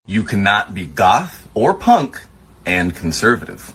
You cannot be goth or punk and conservative.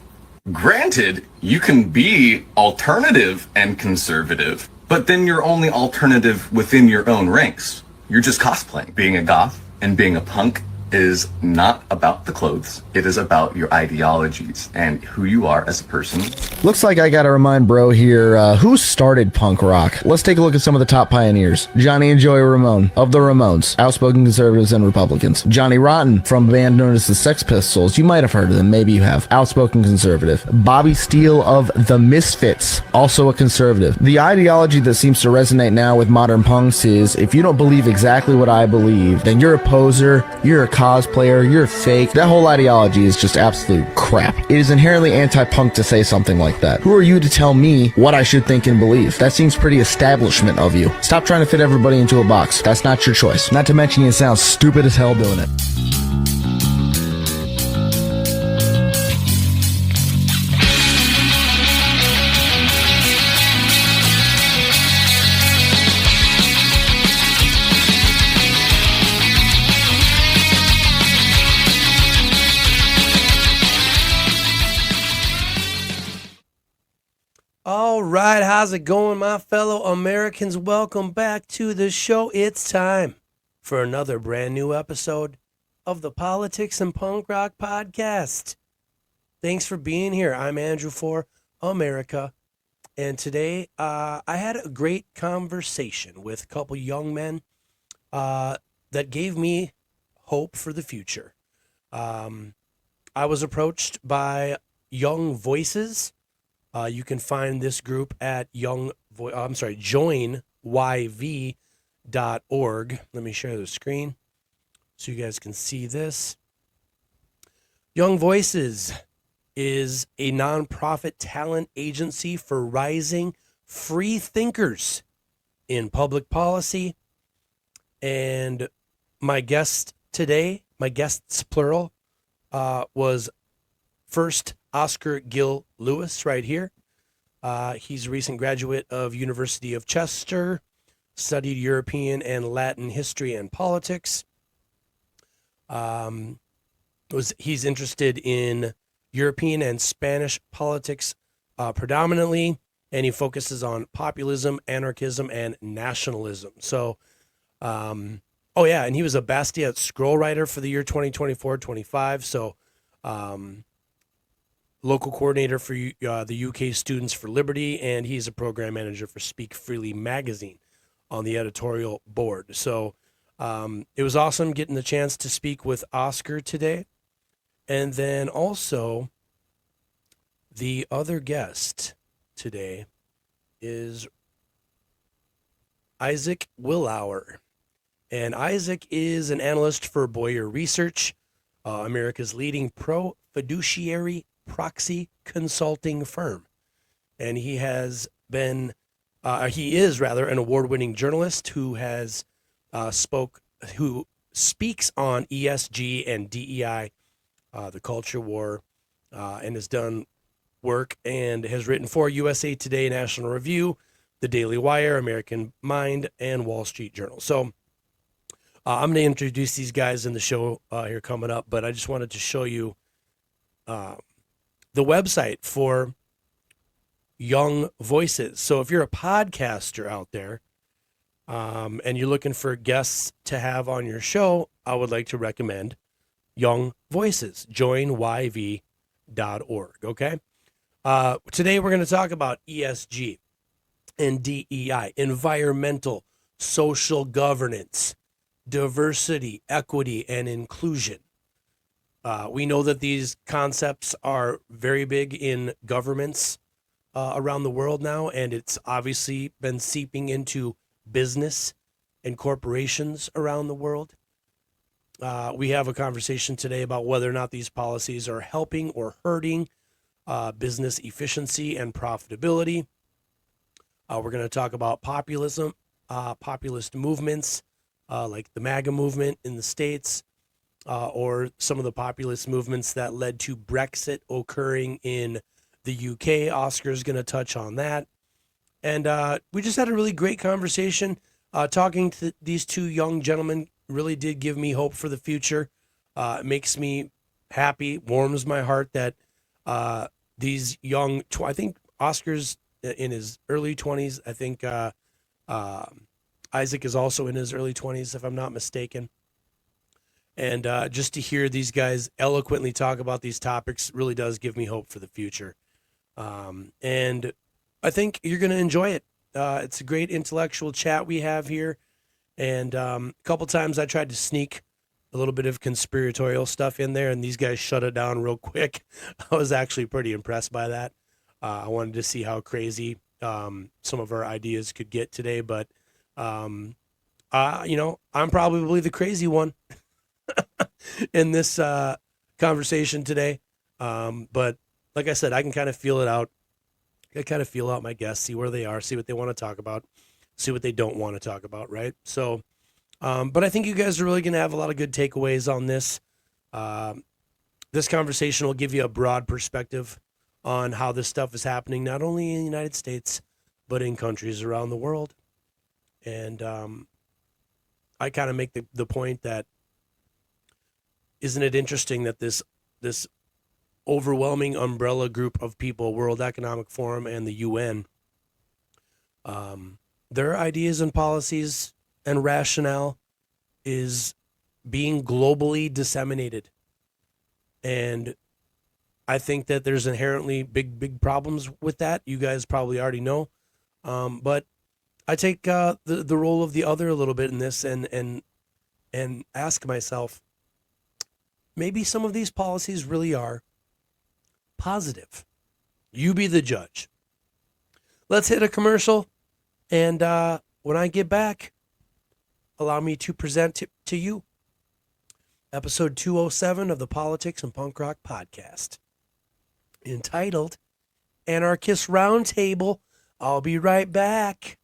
Granted, you can be alternative and conservative, but then you're only alternative within your own ranks. You're just cosplaying. Being a goth and being a punk is not about the clothes. It is about your ideologies and who you are as a person. Looks like I gotta remind bro here, who started punk rock? Let's take a look at some of the top pioneers. Johnny and Joey Ramone of the Ramones, outspoken conservatives and Republicans. Johnny Rotten from a band known as the Sex Pistols. You might have heard of them, maybe you have. Outspoken conservative. Bobby Steele of the Misfits, also a conservative. The ideology that seems to resonate now with modern punks is, if you don't believe exactly what I believe, then you're a poser, you're a cosplayer, you're fake. That whole ideology is just absolute crap. It is inherently anti-punk to say something like that. Who are you to tell me what I should think and believe? That seems pretty establishment of you. Stop trying to fit everybody into a box. That's not your choice. Not to mention you sound stupid as hell doing it. All right, how's it going, my fellow Americans? Welcome back to the show. It's time for another brand new episode of the Politics and Punk Rock Podcast. Thanks for being here. I'm Andrew for America, and today I had a great conversation with a couple young men that gave me hope for the future. I was approached by Young Voices. You can find this group at joinyv.org. Let me share the screen so you guys can see this. Young Voices is a nonprofit talent agency for rising free thinkers in public policy. And my guest today, my guests plural, was first Oscar Gill-Lewis right here. He's a recent graduate of University of Chester, studied European and Latin history and politics. He's interested in European and Spanish politics predominantly, and he focuses on populism, anarchism, and nationalism. So, and he was a Bastiat scroll writer for the year 2024-25. So, local coordinator for the UK Students for Liberty, and he's a program manager for Speak Freely magazine on the editorial board. So it was awesome getting the chance to speak with Oscar today. And then also the other guest today is Isaac Willour. And Isaac is an analyst for Bowyer Research, America's leading pro-fiduciary proxy consulting firm. And he is an award-winning journalist who speaks on ESG and DEI, the culture war, and has done work and has written for USA Today, National Review, The Daily Wire, American Mind, and Wall Street Journal. So I'm going to introduce these guys in the show here coming up, but I just wanted to show you the website for Young Voices. So if you're a podcaster out there and you're looking for guests to have on your show, I would like to recommend Young Voices, joinyv.org, okay? Today we're going to talk about ESG and DEI, environmental, social governance, diversity, equity, and inclusion. We know that these concepts are very big in governments around the world now, and it's obviously been seeping into business and corporations around the world. We have a conversation today about whether or not these policies are helping or hurting business efficiency and profitability. We're going to talk about populism, populist movements like the MAGA movement in the States, or some of the populist movements that led to Brexit occurring in the UK. Oscar's going to touch on that. And we just had a really great conversation. Talking to these two young gentlemen really did give me hope for the future. It makes me happy, warms my heart that these young, I think Oscar's in his early 20s. I think Isaac is also in his early 20s, if I'm not mistaken. And just to hear these guys eloquently talk about these topics really does give me hope for the future. And I think you're going to enjoy it. It's a great intellectual chat we have here. And a couple times I tried to sneak a little bit of conspiratorial stuff in there, and these guys shut it down real quick. I was actually pretty impressed by that. I wanted to see how crazy some of our ideas could get today, but I'm probably the crazy one in this conversation today. But like I said, I can kind of feel it out. I kind of feel out my guests, see where they are, see what they want to talk about, see what they don't want to talk about, right? So, but I think you guys are really going to have a lot of good takeaways on this. This conversation will give you a broad perspective on how this stuff is happening, not only in the United States, but in countries around the world. And I kind of make the point that, isn't it interesting that this overwhelming umbrella group of people, World Economic Forum and the UN, their ideas and policies and rationale is being globally disseminated. And I think that there's inherently big problems with that. You guys probably already know. But I take the role of the other a little bit in this and ask myself, maybe some of these policies really are positive. You be the judge. Let's hit a commercial, and when I get back, allow me to present to you episode 207 of the Politics and Punk Rock Podcast, entitled Anarchist Roundtable. I'll be right back.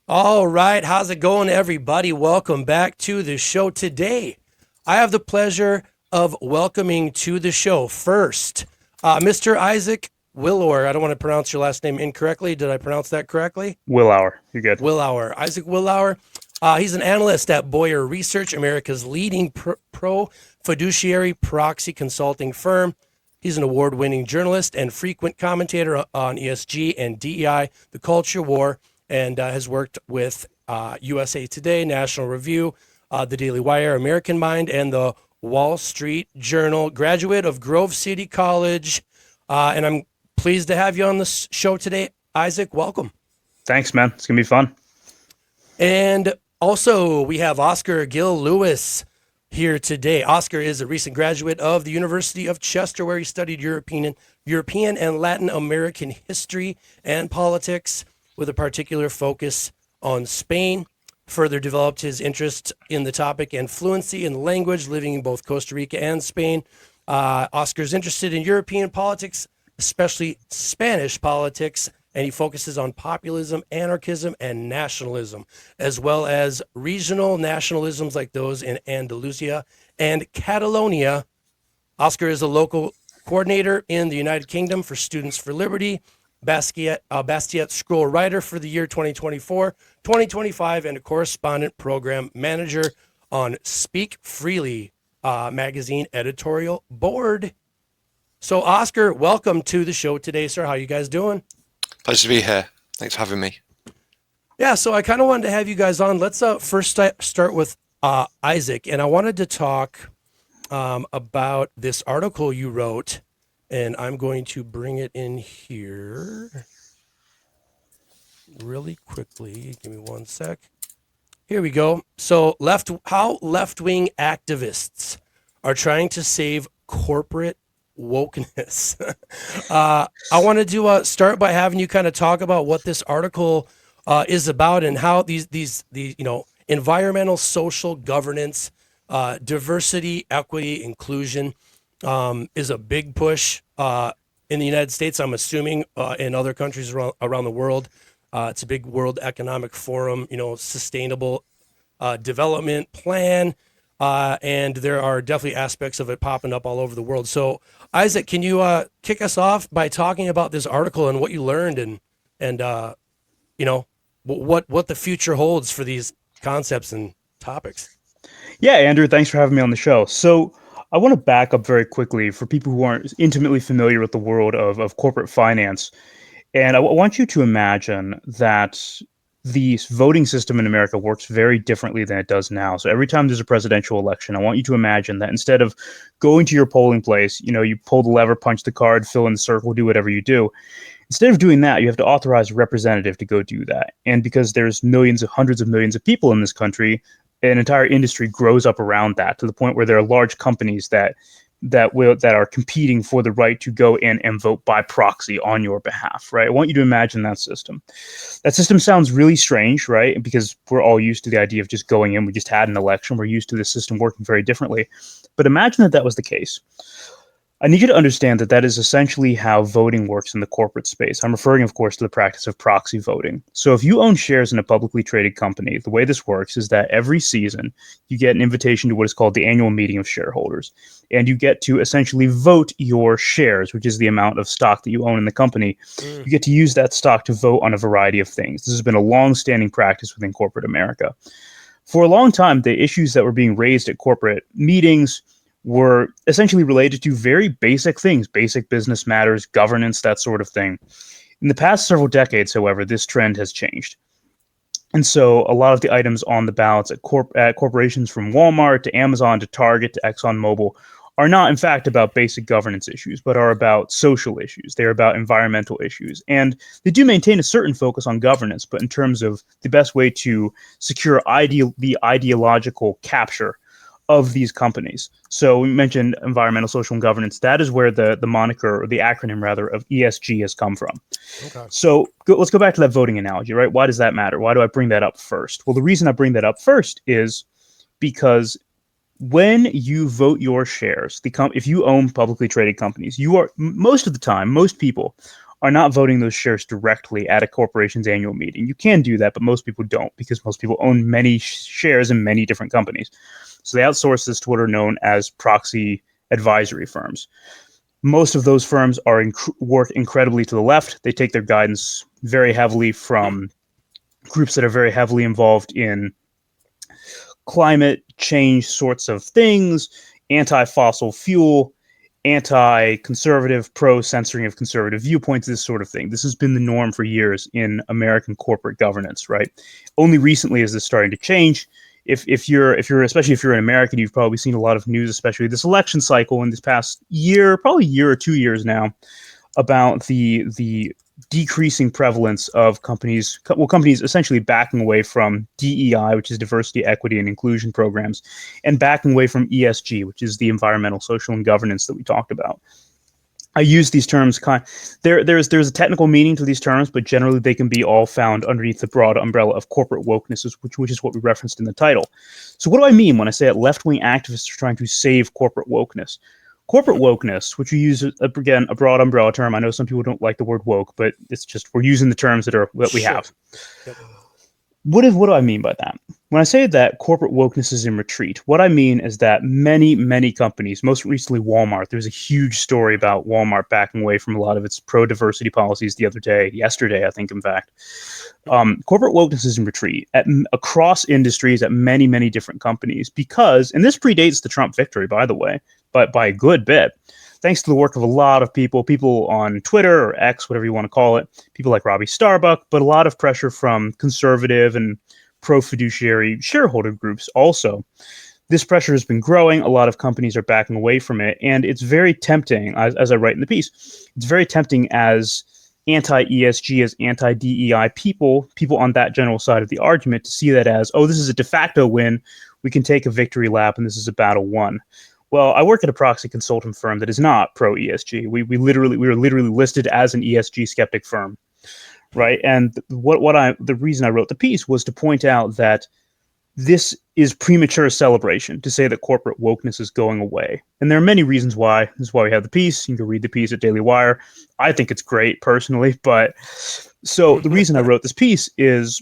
All right, how's it going, everybody? Welcome back to the show today. I have the pleasure of welcoming to the show first, Mr. Isaac Willour. I don't want to pronounce your last name incorrectly. Did I pronounce that correctly? Willour. You're good. Willour. Isaac Willour. He's an analyst at Bowyer Research, America's leading pro fiduciary proxy consulting firm. He's an award-winning journalist and frequent commentator on ESG and DEI, the culture war, and has worked with USA Today, National Review, The Daily Wire, American Mind, and the Wall Street Journal. Graduate of Grove City College, and I'm pleased to have you on the show today, Isaac. Welcome. Thanks, man. It's going to be fun. And also, we have Oscar Gill-Lewis here today. Oscar is a recent graduate of the University of Chester, where he studied European and Latin American history and politics, with a particular focus on Spain. Further developed his interest in the topic and fluency in language, living in both Costa Rica and Spain. Oscar's interested in European politics, especially Spanish politics, and he focuses on populism, anarchism, and nationalism, as well as regional nationalisms like those in Andalusia and Catalonia. Oscar is a local coordinator in the United Kingdom for Students for Liberty, Bastiat Scroll Writer for the year 2024, 2025, and a Correspondent Program Manager on Speak Freely magazine editorial board. So, Oscar, welcome to the show today, sir. How you guys doing? Pleasure to be here. Thanks for having me. Yeah, so I kind of wanted to have you guys on. Let's first start with Isaac, and I wanted to talk about this article you wrote. And I'm going to bring it in here really quickly. Give me one sec. Here we go. So how left-wing activists are trying to save corporate wokeness. I wanted to start by having you kind of talk about what this article is about and how these environmental, social governance, diversity, equity, inclusion is a big push in the United States, I'm assuming, in other countries around the world. It's a big World Economic Forum, sustainable development plan. And there are definitely aspects of it popping up all over the world. So, Isaac, can you kick us off by talking about this article and what you learned and what the future holds for these concepts and topics? Yeah, Andrew, thanks for having me on the show. So I want to back up very quickly for people who aren't intimately familiar with the world of corporate finance. And I want you to imagine that the voting system in America works very differently than it does now. So every time there's a presidential election, I want you to imagine that instead of going to your polling place, you pull the lever, punch the card, fill in the circle, do whatever you do. Instead of doing that, you have to authorize a representative to go do that. And because there's hundreds of millions of people in this country, an entire industry grows up around that to the point where there are large companies that are competing for the right to go in and vote by proxy on your behalf, right? I want you to imagine that system. That system sounds really strange, right? Because we're all used to the idea of just going in. We just had an election. We're used to the system working very differently. But imagine that was the case. I need you to understand that is essentially how voting works in the corporate space. I'm referring, of course, to the practice of proxy voting. So if you own shares in a publicly traded company, the way this works is that every season you get an invitation to what is called the annual meeting of shareholders. And you get to essentially vote your shares, which is the amount of stock that you own in the company. You get to use that stock to vote on a variety of things. This has been a long-standing practice within corporate America. For a long time, the issues that were being raised at corporate meetings were essentially related to very basic things, basic business matters, governance, that sort of thing. In the past several decades, however, this trend has changed. And so a lot of the items on the ballots at corporations from Walmart to Amazon to Target to ExxonMobil are not, in fact, about basic governance issues, but are about social issues. They're about environmental issues. And they do maintain a certain focus on governance, but in terms of the best way to secure the ideological capture of these companies. So we mentioned environmental, social, and governance. That is where the moniker, or the acronym rather, of ESG has come from. Okay. So let's go back to that voting analogy, right? Why does that matter? Why do I bring that up first? Well, the reason I bring that up first is because when you vote your shares, if you own publicly traded companies, you are, most of the time, most people are not voting those shares directly at a corporation's annual meeting. You can do that, but most people don't, because most people own many shares in many different companies. So they outsource this to what are known as proxy advisory firms. Most of those firms work incredibly to the left. They take their guidance very heavily from groups that are very heavily involved in climate change sorts of things, anti-fossil fuel, anti-conservative, pro-censoring of conservative viewpoints, this sort of thing. This has been the norm for years in American corporate governance, right? Only recently is this starting to change. If you're especially if you're an American, you've probably seen a lot of news, especially this election cycle in this past year, probably a year or 2 years now, about the decreasing prevalence of companies essentially backing away from DEI, which is diversity, equity, and inclusion programs, and backing away from ESG, which is the environmental, social, and governance that we talked about. I use these terms there's a technical meaning to these terms, but generally they can be all found underneath the broad umbrella of corporate wokeness, which is what we referenced in the title. So what do I mean when I say that left-wing activists are trying to save corporate wokeness? Corporate wokeness, which we use, again, a broad umbrella term. I know some people don't like the word woke, but it's just we're using the terms that we have. Yep. What do I mean by that? When I say that corporate wokeness is in retreat, what I mean is that many companies, most recently Walmart, there's a huge story about Walmart backing away from a lot of its pro-diversity policies yesterday, I think, in fact. Corporate wokeness is in retreat across industries at many different companies because, and this predates the Trump victory, by the way, but by a good bit, thanks to the work of a lot of people on Twitter or X, whatever you want to call it, people like Robbie Starbuck, but a lot of pressure from conservative and pro-fiduciary shareholder groups also. This pressure has been growing. A lot of companies are backing away from it. And it's very tempting, as I write in the piece, it's very tempting as anti-ESG, as anti-DEI people on that general side of the argument to see that as, oh, this is a de facto win. We can take a victory lap and this is a battle won. Well, I work at a proxy consultant firm that is not pro-ESG. We were literally listed as an ESG skeptic firm, right? And the reason I wrote the piece was to point out that this is premature celebration to say that corporate wokeness is going away. And there are many reasons why. This is why we have the piece. You can go read the piece at Daily Wire. I think it's great personally. But so the reason I wrote this piece is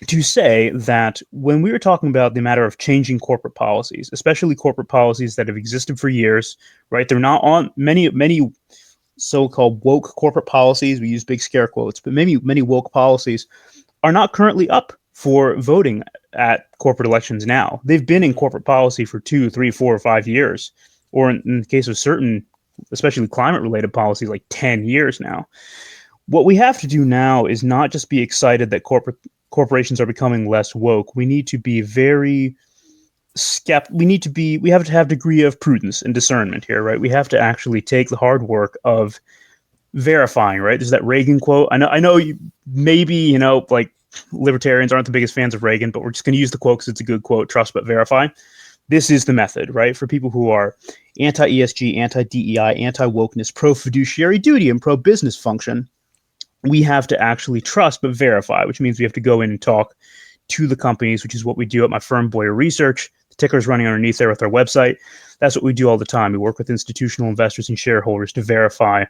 to say that when we were talking about the matter of changing corporate policies, especially corporate policies that have existed for years, right? They're not on many so-called woke corporate policies. We use big scare quotes, but many woke policies are not currently up for voting at corporate elections now. They've been in corporate policy for 2, 3, 4, or 5 years, or in the case of certain, especially climate-related policies, like 10 years now. What we have to do now is not just be excited that corporations are becoming less woke. We need to be very we have to have a degree of prudence and discernment here, right? We have to actually take the hard work of verifying, right? There's that Reagan quote. I know maybe, like libertarians aren't the biggest fans of Reagan, but we're just going to use the quote because it's a good quote, trust but verify. This is the method, right? For people who are anti-ESG, anti-DEI, anti-wokeness, pro-fiduciary duty, and pro-business function, we have to actually trust but verify, which means we have to go in and talk to the companies, which is what we do at my firm, Bowyer Research. The ticker is running underneath there with our website. That's what we do all the time. We work with institutional investors and shareholders to verify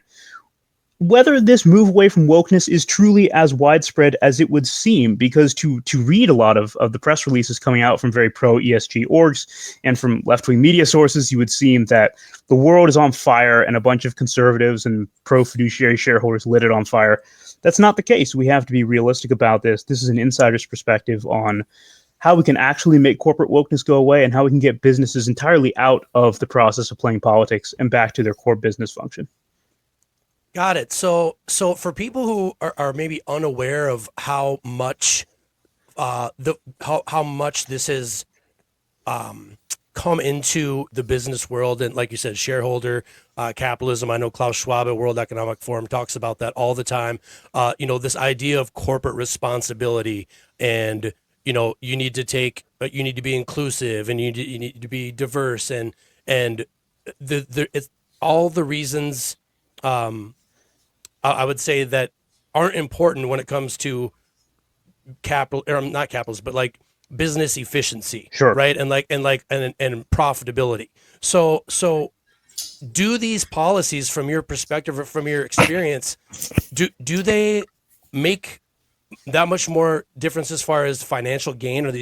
whether this move away from wokeness is truly as widespread as it would seem, because to read a lot of the press releases coming out from very pro-ESG orgs and from left-wing media sources, you would seem that the world is on fire and a bunch of conservatives and pro-fiduciary shareholders lit it on fire. That's not the case. We have to be realistic about this. This is an insider's perspective on how we can actually make corporate wokeness go away and how we can get businesses entirely out of the process of playing politics and back to their core business function. Got it. So for people who are maybe unaware of how much how much this has come into the business world, and like you said, shareholder capitalism. I know Klaus Schwab at World Economic Forum talks about that all the time. This idea of corporate responsibility, and you need to be inclusive, and you need to be diverse, and it's all the reasons. I would say that aren't important when it comes to capital, or not capitalist, but like business efficiency, sure, right? And profitability. So do these policies, from your perspective or from your experience, do they make that much more difference as far as financial gain, or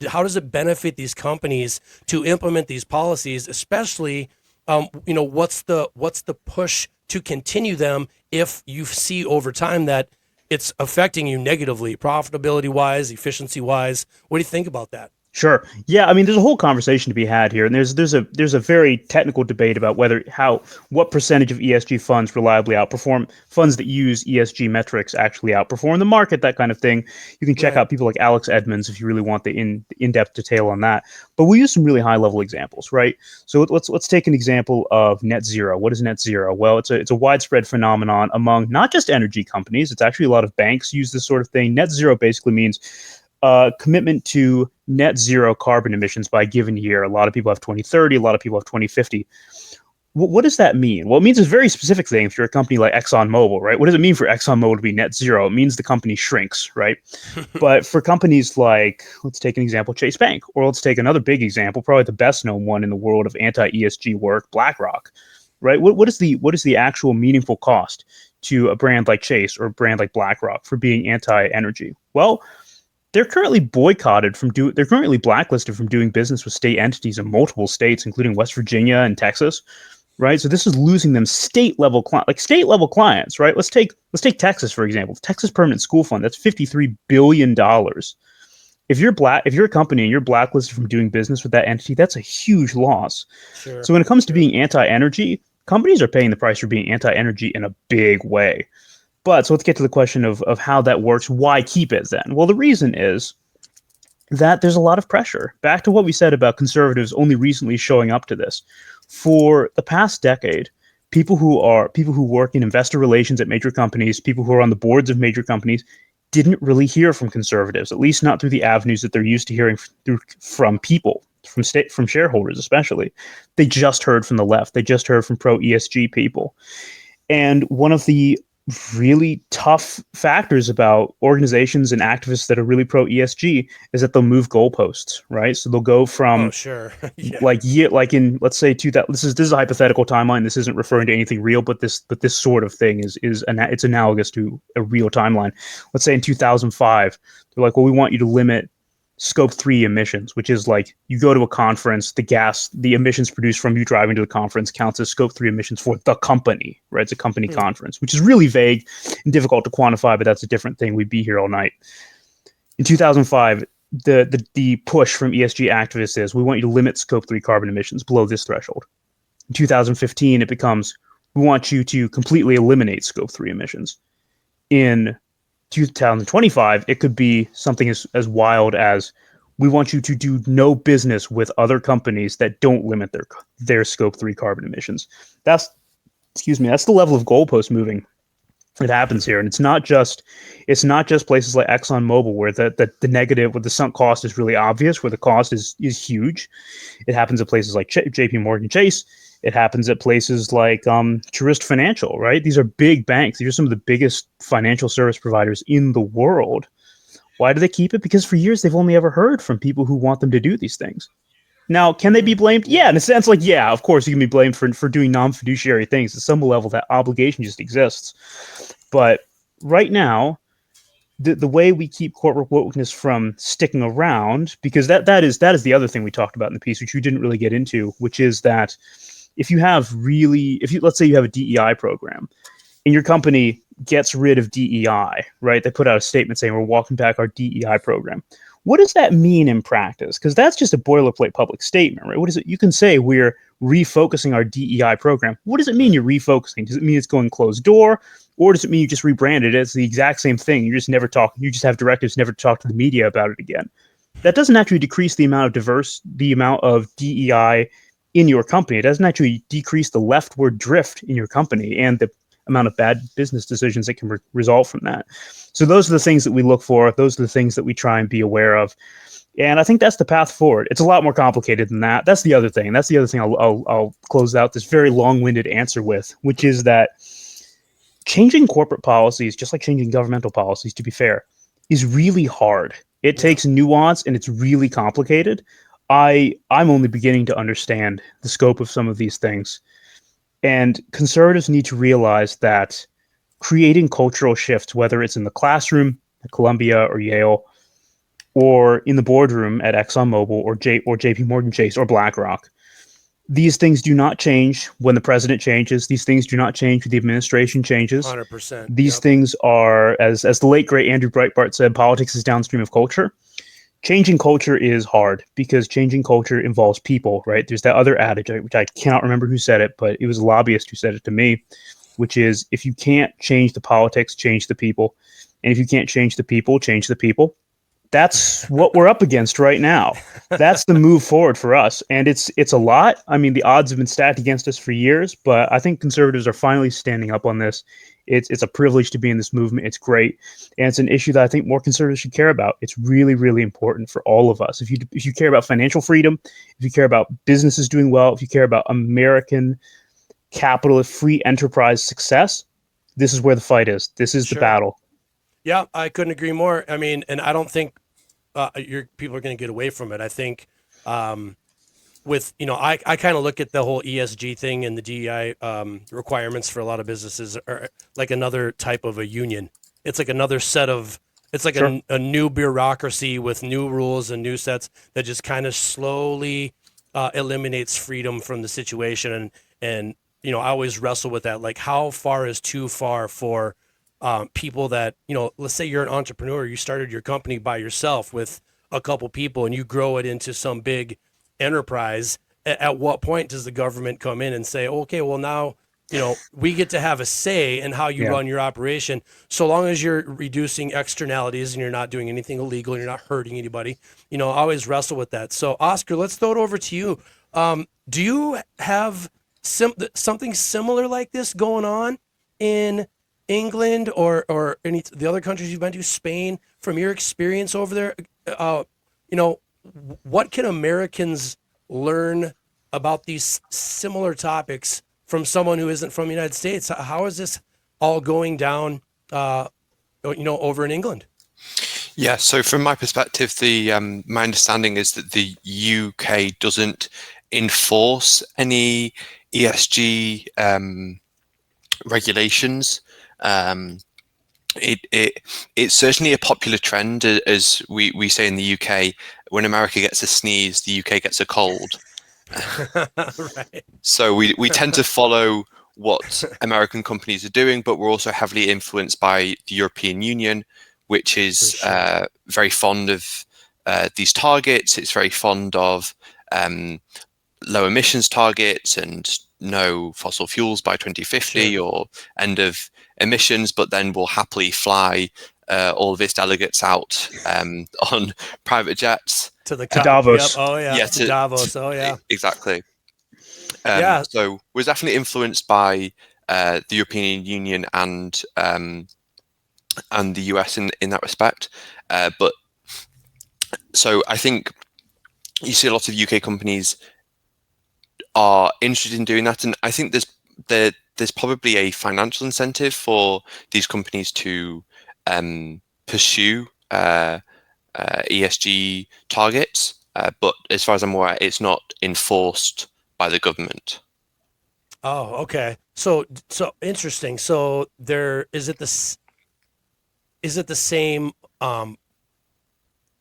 how does it benefit these companies to implement these policies, especially what's the push to continue them if you see over time that it's affecting you negatively, profitability wise, efficiency wise? What do you think about that? Sure. Yeah, I mean, there's a whole conversation to be had here, and there's a very technical debate about what percentage of ESG funds reliably outperform funds that use ESG metrics actually outperform the market, that kind of thing. You can check out people like Alex Edmonds if you really want the in-depth detail on that. But we'll use some really high-level examples, right? So let's take an example of net zero. What is net zero? Well, it's a widespread phenomenon among not just energy companies. It's actually a lot of banks use this sort of thing. Net zero basically means commitment to net zero carbon emissions by a given year. A lot of people have 2030, a lot of people have 2050. What does that mean? Well, it means a very specific thing if you're a company like ExxonMobil, right? What does it mean for ExxonMobil to be net zero? It means the company shrinks, right? But for companies like, let's take an example, Chase Bank, or let's take another big example, probably the best known one in the world of anti-ESG work, BlackRock, right? What is the actual meaningful cost to a brand like Chase or a brand like BlackRock for being anti-energy? Well, they're currently they're currently blacklisted from doing business with state entities in multiple states, including West Virginia and Texas, right? So this is losing them state level clients, right? Let's take Texas, for example. Texas Permanent School Fund, that's $53 billion. If you're a company and you're blacklisted from doing business with that entity, that's a huge loss. Sure. So when it comes to being anti-energy, companies are paying the price for being anti-energy in a big way. But so let's get to the question of how that works. Why keep it then? Well, the reason is that there's a lot of pressure. Back to what we said about conservatives only recently showing up to this. For the past decade, people who work in investor relations at major companies, people who are on the boards of major companies, didn't really hear from conservatives, at least not through the avenues that they're used to hearing from people, from shareholders especially. They just heard from the left. They just heard from pro-ESG people. And one of the really tough factors about organizations and activists that are really pro ESG is that they'll move goalposts, right? So they'll go from Sure. Yeah. like in, let's say, this is a hypothetical timeline. This isn't referring to anything real, but this sort of thing it's analogous to a real timeline. Let's say in 2005, they're like, well, we want you to limit scope 3 emissions, which is like you go to a conference, the emissions produced from you driving to the conference counts as scope 3 emissions for the company, right? It's a company conference, which is really vague and difficult to quantify, but that's a different thing. We'd be here all night. In 2005, the push from ESG activists is we want you to limit scope 3 carbon emissions below this threshold. In 2015, it becomes we want you to completely eliminate scope 3 emissions. In 2025, it could be something as wild as we want you to do no business with other companies that don't limit their scope 3 carbon emissions. That's the level of goalpost moving that happens here. And it's not just places like ExxonMobil where the negative, where the sunk cost is really obvious, where the cost is huge. It happens at places like JP Morgan Chase. It happens at places like Truist Financial, right? These are big banks. These are some of the biggest financial service providers in the world. Why do they keep it? Because for years, they've only ever heard from people who want them to do these things. Now, can they be blamed? Yeah, in a sense, like, yeah, of course, you can be blamed for doing non-fiduciary things. At some level, that obligation just exists. But right now, the way we keep corporate wokeness from sticking around, because that is the other thing we talked about in the piece, which we didn't really get into, which is that let's say you have a DEI program and your company gets rid of DEI, right? They put out a statement saying we're walking back our DEI program. What does that mean in practice? Because that's just a boilerplate public statement, right? What is it? You can say we're refocusing our DEI program. What does it mean you're refocusing? Does it mean it's going closed door? Or does it mean you just rebranded it as the exact same thing? You just have directives never to talk to the media about it again. That doesn't actually decrease the amount of DEI in your company. It doesn't actually decrease the leftward drift in your company and the amount of bad business decisions that can result from that. So those are the things that we look for. Those are the things that we try and be aware of. And I think that's the path forward. It's a lot more complicated than that. That's the other thing. That's the other thing I'll close out this very long-winded answer with, which is that changing corporate policies, just like changing governmental policies, to be fair, is really hard. It takes nuance and it's really complicated. I'm only beginning to understand the scope of some of these things. And conservatives need to realize that creating cultural shifts, whether it's in the classroom at Columbia or Yale, or in the boardroom at ExxonMobil or JP Morgan Chase or BlackRock, these things do not change when the president changes. These things do not change when the administration changes. 100%. These things are, as the late, great Andrew Breitbart said, politics is downstream of culture. Changing culture is hard because changing culture involves people, right? There's that other adage, which I cannot remember who said it, but it was a lobbyist who said it to me, which is if you can't change the politics, change the people. And if you can't change the people, change the people. That's what we're up against right now. That's the move forward for us. And it's a lot. I mean, the odds have been stacked against us for years, but I think conservatives are finally standing up on this. It's a privilege to be in this movement. It's great. And it's an issue that I think more conservatives should care about. It's really, really important for all of us. If you care about financial freedom, if you care about businesses doing well, if you care about American capitalist free enterprise success, this is where the fight is. This is the battle. Yeah, I couldn't agree more. I mean, and I don't think people are going to get away from it. I think I kind of look at the whole ESG thing and the DEI requirements for a lot of businesses are like another type of a union. It's like another set of, it's like a new bureaucracy with new rules and new sets that just kind of slowly eliminates freedom from the situation. And I always wrestle with that. Like, how far is too far for people that, let's say you're an entrepreneur, you started your company by yourself with a couple people and you grow it into some big enterprise. At what point does the government come in and say, okay, well now, we get to have a say in how you run your operation, so long as you're reducing externalities and you're not doing anything illegal and you're not hurting anybody. I always wrestle with that. So Oscar, let's throw it over to you. Do you have something similar like this going on in England or any the other countries you've been to, Spain, from your experience over there? What can Americans learn about these similar topics from someone who isn't from the United States? How is this all going down, over in England? Yeah, so from my perspective, my understanding is that the UK doesn't enforce any ESG regulations. It's certainly a popular trend, as we say in the UK. When America gets a sneeze, the UK gets a cold. Right. So we tend to follow what American companies are doing, but we're also heavily influenced by the European Union, which is sure. very fond of these targets. It's very fond of low emissions targets and no fossil fuels by 2050 Sure. or end of emissions, but then will happily fly all of its delegates out on private jets. To the To Davos. Yep. Oh yeah. Yeah, To Davos. Oh yeah. exactly. Yeah. So we're definitely influenced by the European Union and the US in that respect. But so I think you see a lot of UK companies are interested in doing that, and I think there's probably a financial incentive for these companies to pursue ESG targets. But as far as I'm aware, it's not enforced by the government. Oh, okay. So interesting. So is it the same,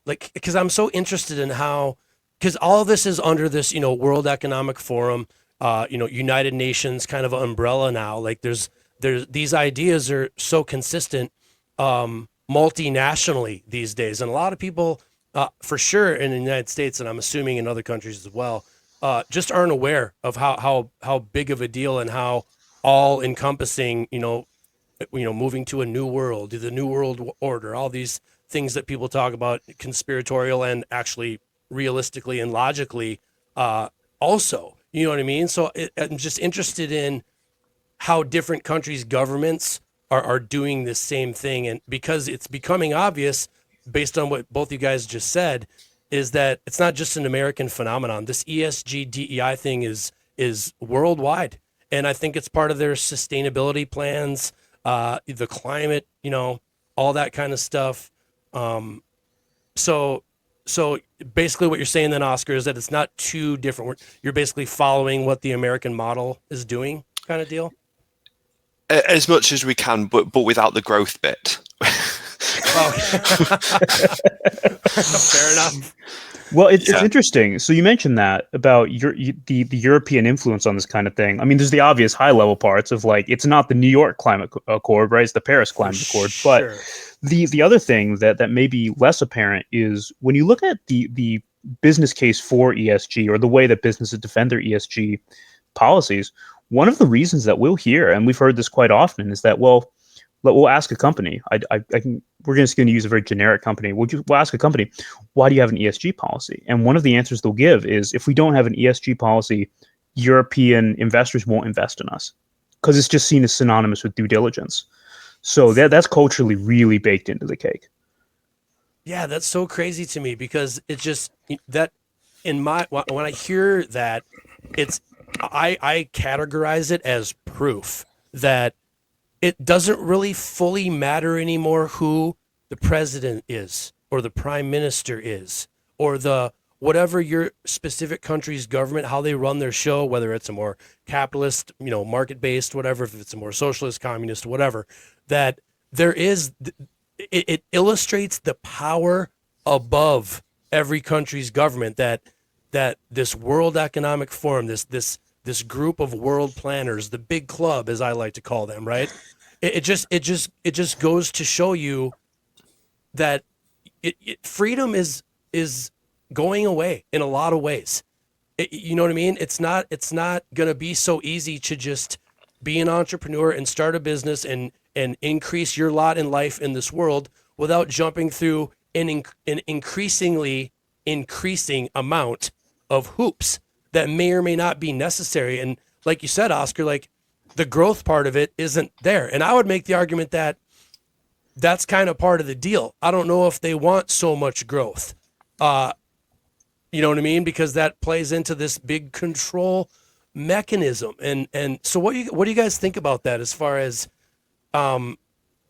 like, because I'm so interested in how, because all of this is under this, World Economic Forum, United Nations kind of umbrella now. Like there's these ideas are so consistent, multinationally these days. And a lot of people, for sure in the United States, and I'm assuming in other countries as well, just aren't aware of how big of a deal and how all encompassing, moving to a new world, the new world order, all these things that people talk about, conspiratorial and actually realistically and logically, also, you know what I mean? So I'm just interested in how different countries' governments are doing this same thing. And because it's becoming obvious based on what both you guys just said, is that it's not just an American phenomenon. This ESG DEI thing is worldwide. And I think it's part of their sustainability plans, the climate, all that kind of stuff. So basically what you're saying then, Oscar, is that it's not too different. You're basically following what the American model is doing, kind of deal. As much as we can, but without the growth bit. Oh, fair enough. Well, it's interesting. So you mentioned that about the European influence on this kind of thing. I mean, there's the obvious high level parts of like, it's not the New York Climate Accord, right? It's the Paris Climate Accord. But the other thing that may be less apparent is when you look at the business case for ESG, or the way that businesses defend their ESG policies, one of the reasons that we'll hear, and we've heard this quite often, is that, well, we'll ask a company. We're just going to use a very generic company. We'll ask a company, why do you have an ESG policy? And one of the answers they'll give is, if we don't have an ESG policy, European investors won't invest in us, because it's just seen as synonymous with due diligence. So that's culturally really baked into the cake. Yeah, that's so crazy to me, because it's just that when I hear that, I categorize it as proof that it doesn't really fully matter anymore who the president is, or the prime minister is, or the whatever your specific country's government, how they run their show, whether it's a more capitalist, market-based, whatever, if it's a more socialist, communist, whatever, that it illustrates the power above every country's government, that this World Economic Forum, this group of world planners, the big club, as I like to call them, right? It just goes to show you that freedom is going away in a lot of ways. You know what I mean? It's not going to be so easy to just be an entrepreneur and start a business and increase your lot in life in this world without jumping through an increasing amount of hoops that may or may not be necessary. And like you said, Oscar, like the growth part of it isn't there. And I would make the argument that that's kind of part of the deal. I don't know if they want so much growth. You know what I mean? Because that plays into this big control mechanism. And so what do you guys think about that, as far as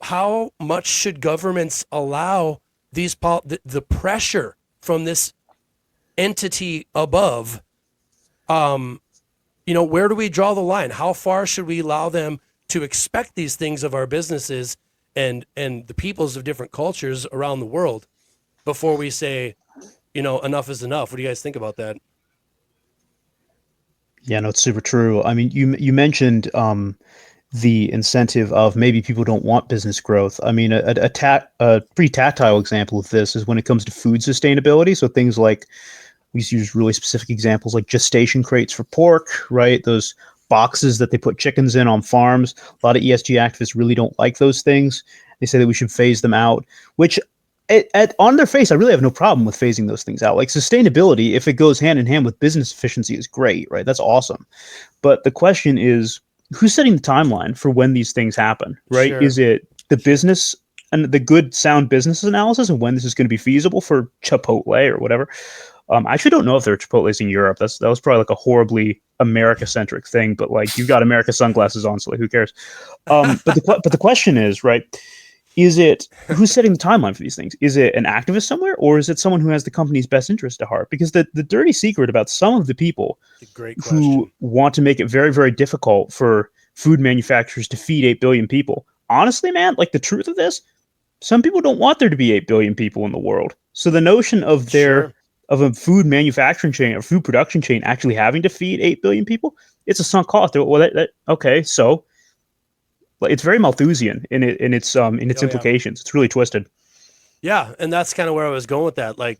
how much should governments allow the pressure from this entity above? Where do we draw the line? How far should we allow them to expect these things of our businesses and the peoples of different cultures around the world before we say, enough is enough? What do you guys think about that? Yeah, no, it's super true. I mean, you mentioned the incentive of maybe people don't want business growth. I mean, a pretty tactile example of this is when it comes to food sustainability. So things like, we use really specific examples like gestation crates for pork, right? Those boxes that they put chickens in on farms. A lot of ESG activists really don't like those things. They say that we should phase them out, which on their face, I really have no problem with phasing those things out. Like sustainability, if it goes hand in hand with business efficiency, is great, right? That's awesome. But the question is, who's setting the timeline for when these things happen, right? Sure. Is it the business and the good sound business analysis and when this is going to be feasible for Chipotle or whatever? I actually don't know if there are Chipotles in Europe. That was probably like a horribly America-centric thing, but like you've got America sunglasses on, so like, who cares? But the question is, right, is it who's setting the timeline for these things? Is it an activist somewhere, or is it someone who has the company's best interest at heart? Because the dirty secret about some of the people who want to make it very, very difficult for food manufacturers to feed 8 billion people, honestly, man, like the truth of this, some people don't want there to be 8 billion people in the world. So the notion of of a food manufacturing chain or food production chain actually having to feed 8 billion people, it's a sunk cost. Well, okay, so it's very Malthusian in its implications. It's really twisted. Yeah, and that's kind of where I was going with that. Like,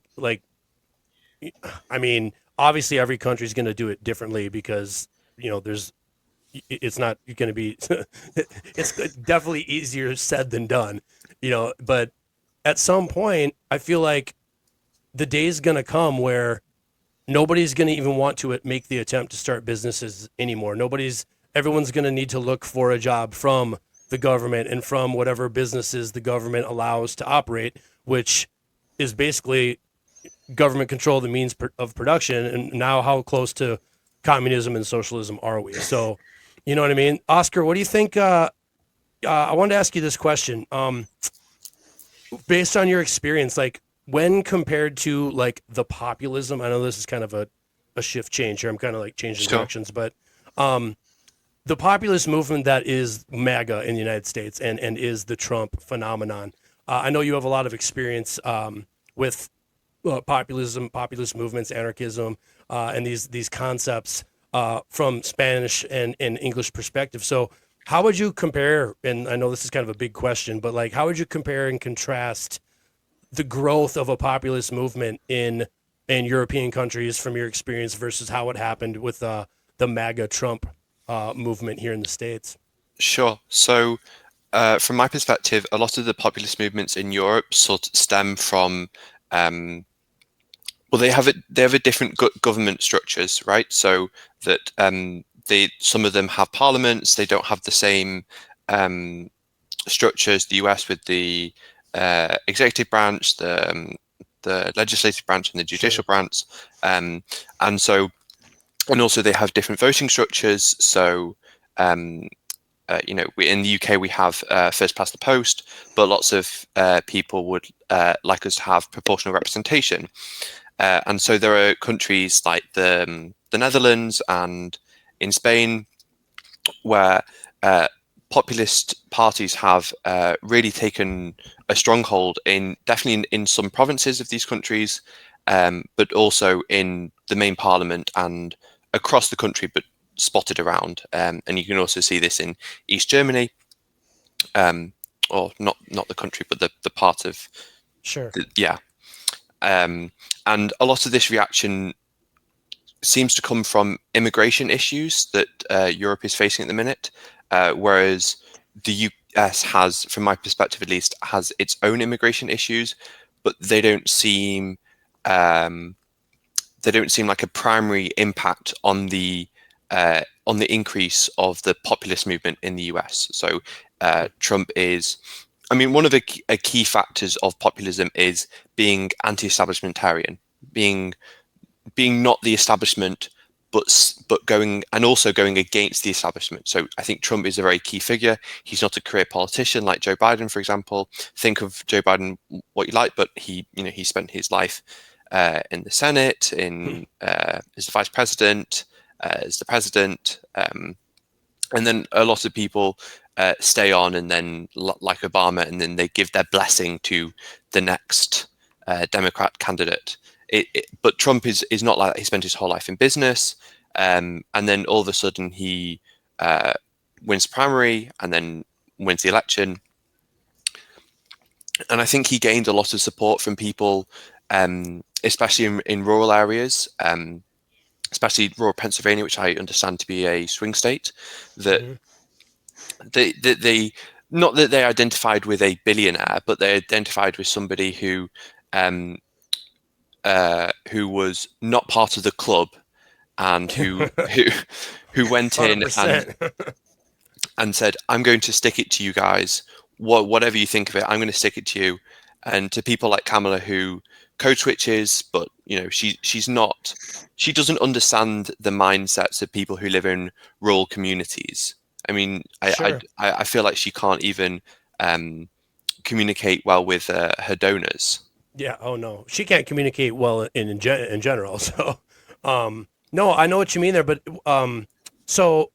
I mean, obviously every country is going to do it differently because it's not going to be. It's definitely easier said than done, But at some point, I feel like the day's going to come where nobody's going to even want to make the attempt to start businesses anymore. Everyone's going to need to look for a job from the government and from whatever businesses the government allows to operate, which is basically government control the means of production. And now how close to communism and socialism are we? So, you know what I mean? Oscar, what do you think? I wanted to ask you this question. Based on your experience, like, when compared to like the populism, I know this is kind of a shift change here. I'm kind of like changing directions, but the populist movement that is MAGA in the United States and is the Trump phenomenon. I know you have a lot of experience with populist movements, anarchism, and these concepts from Spanish and English perspective. So how would you compare, and I know this is kind of a big question, but like, how would you compare and contrast the growth of a populist movement in European countries from your experience versus how it happened with the MAGA Trump movement here in the States? Sure. So from my perspective, a lot of the populist movements in Europe sort of stem from they have a different government structures, right? So that some of them have parliaments. They don't have the same structure as the US with the executive branch, the legislative branch, and the judicial branch, and also they have different voting structures. So in the UK we have first past the post, but lots of people would like us to have proportional representation, and so there are countries like the Netherlands and in Spain where populist parties have really taken a stronghold definitely in some provinces of these countries, but also in the main parliament and across the country, but spotted around. And you can also see this in East Germany, or not the country, but the part of. Sure. And a lot of this reaction seems to come from immigration issues that Europe is facing at the minute. Whereas the US has, from my perspective at least, has its own immigration issues, but they don't seem like a primary impact on the increase of the populist movement in the US. So Trump is, one of the key factors of populism is being anti-establishmentarian, being not the establishment, but going against the establishment. So I think Trump is a very key figure. He's not a career politician like Joe Biden, for example. Think of Joe Biden what you like, but he spent his life in the Senate, as the vice president, as the president, and then a lot of people stay on, and then like Obama, and then they give their blessing to the next Democrat candidate. But Trump is not like that. He spent his whole life in business, and then all of a sudden he wins the primary and then wins the election. And I think he gained a lot of support from people, especially in rural areas, especially rural Pennsylvania, which I understand to be a swing state. That they not that they identified with a billionaire, but they identified with somebody who was not part of the club, and who went in 100%. and said, "I'm going to stick it to you guys. Whatever you think of it, I'm going to stick it to you." And to people like Kamala, who code switches, but she doesn't understand the mindsets of people who live in rural communities. I mean, Sure. I feel like she can't even communicate well with her donors. Yeah. Oh no, she can't communicate well in general. So, no, I know what you mean there. But so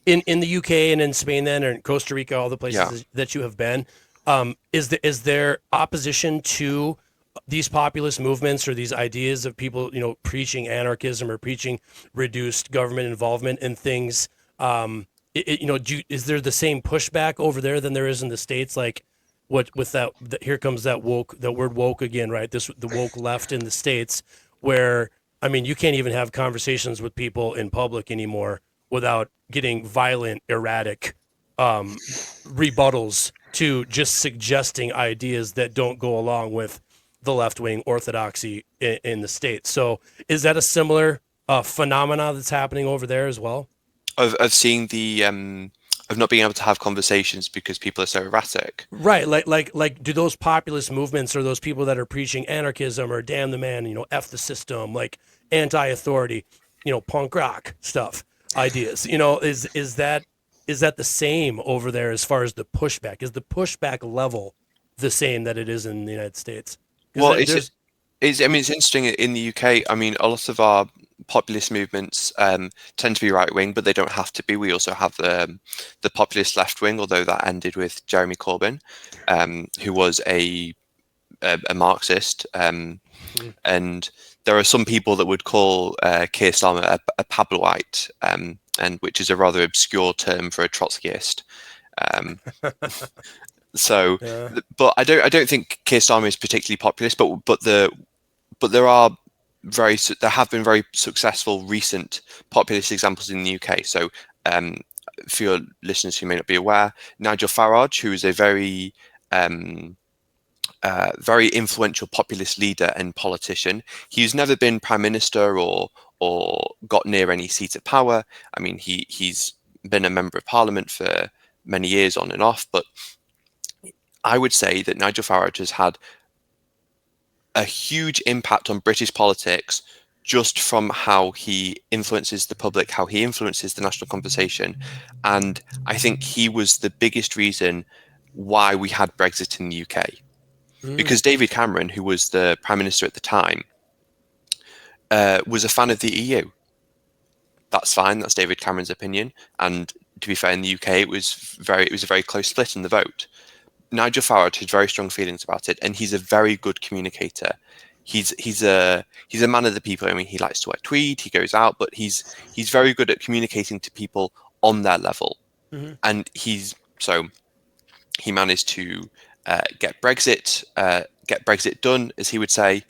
in the UK and in Spain, then, or in Costa Rica, all the places that you have been, is there opposition to these populist movements or these ideas of people, preaching anarchism or preaching reduced government involvement in things? Is there the same pushback over there than there is in the States? Like, what with that? Here comes that word woke again, right? The woke left in the States, where you can't even have conversations with people in public anymore without getting violent, erratic rebuttals to just suggesting ideas that don't go along with the left-wing orthodoxy in the States. So is that a similar phenomena that's happening over there as well? Of seeing the of not being able to have conversations because people are so erratic. Right. Like do those populist movements, or those people that are preaching anarchism or damn the man, F the system, like anti-authority, punk rock stuff, ideas, is that the same over there as far as the pushback? Is the pushback level the same that it is in the United States? Well, it's interesting in the UK. I mean, a lot of our populist movements tend to be right wing, but they don't have to be. We also have the populist left wing, although that ended with Jeremy Corbyn, who was a Marxist, and there are some people that would call Keir Starmer a Pabloite, and which is a rather obscure term for a Trotskyist. So, Yeah. but I don't think Keir Starmer is particularly populist, but there have been very successful recent populist examples in the UK. So, for your listeners who may not be aware, Nigel Farage, who is a very very influential populist leader and politician, he's never been prime minister or got near any seat of power. I mean, he's been a member of parliament for many years on and off, but I would say that Nigel Farage has had a huge impact on British politics just from how he influences the public, how he influences the national conversation. And I think he was the biggest reason why we had Brexit in the UK. Because David Cameron, who was the Prime Minister at the time, was a fan of the EU. That's fine. That's David Cameron's opinion. And to be fair, in the UK, it was a very close split in the vote. Nigel Farage had very strong feelings about it, and he's a very good communicator. He's a man of the people. I mean, he likes to wear tweed. He goes out, but he's very good at communicating to people on their level. And he managed to get Brexit done, as he would say,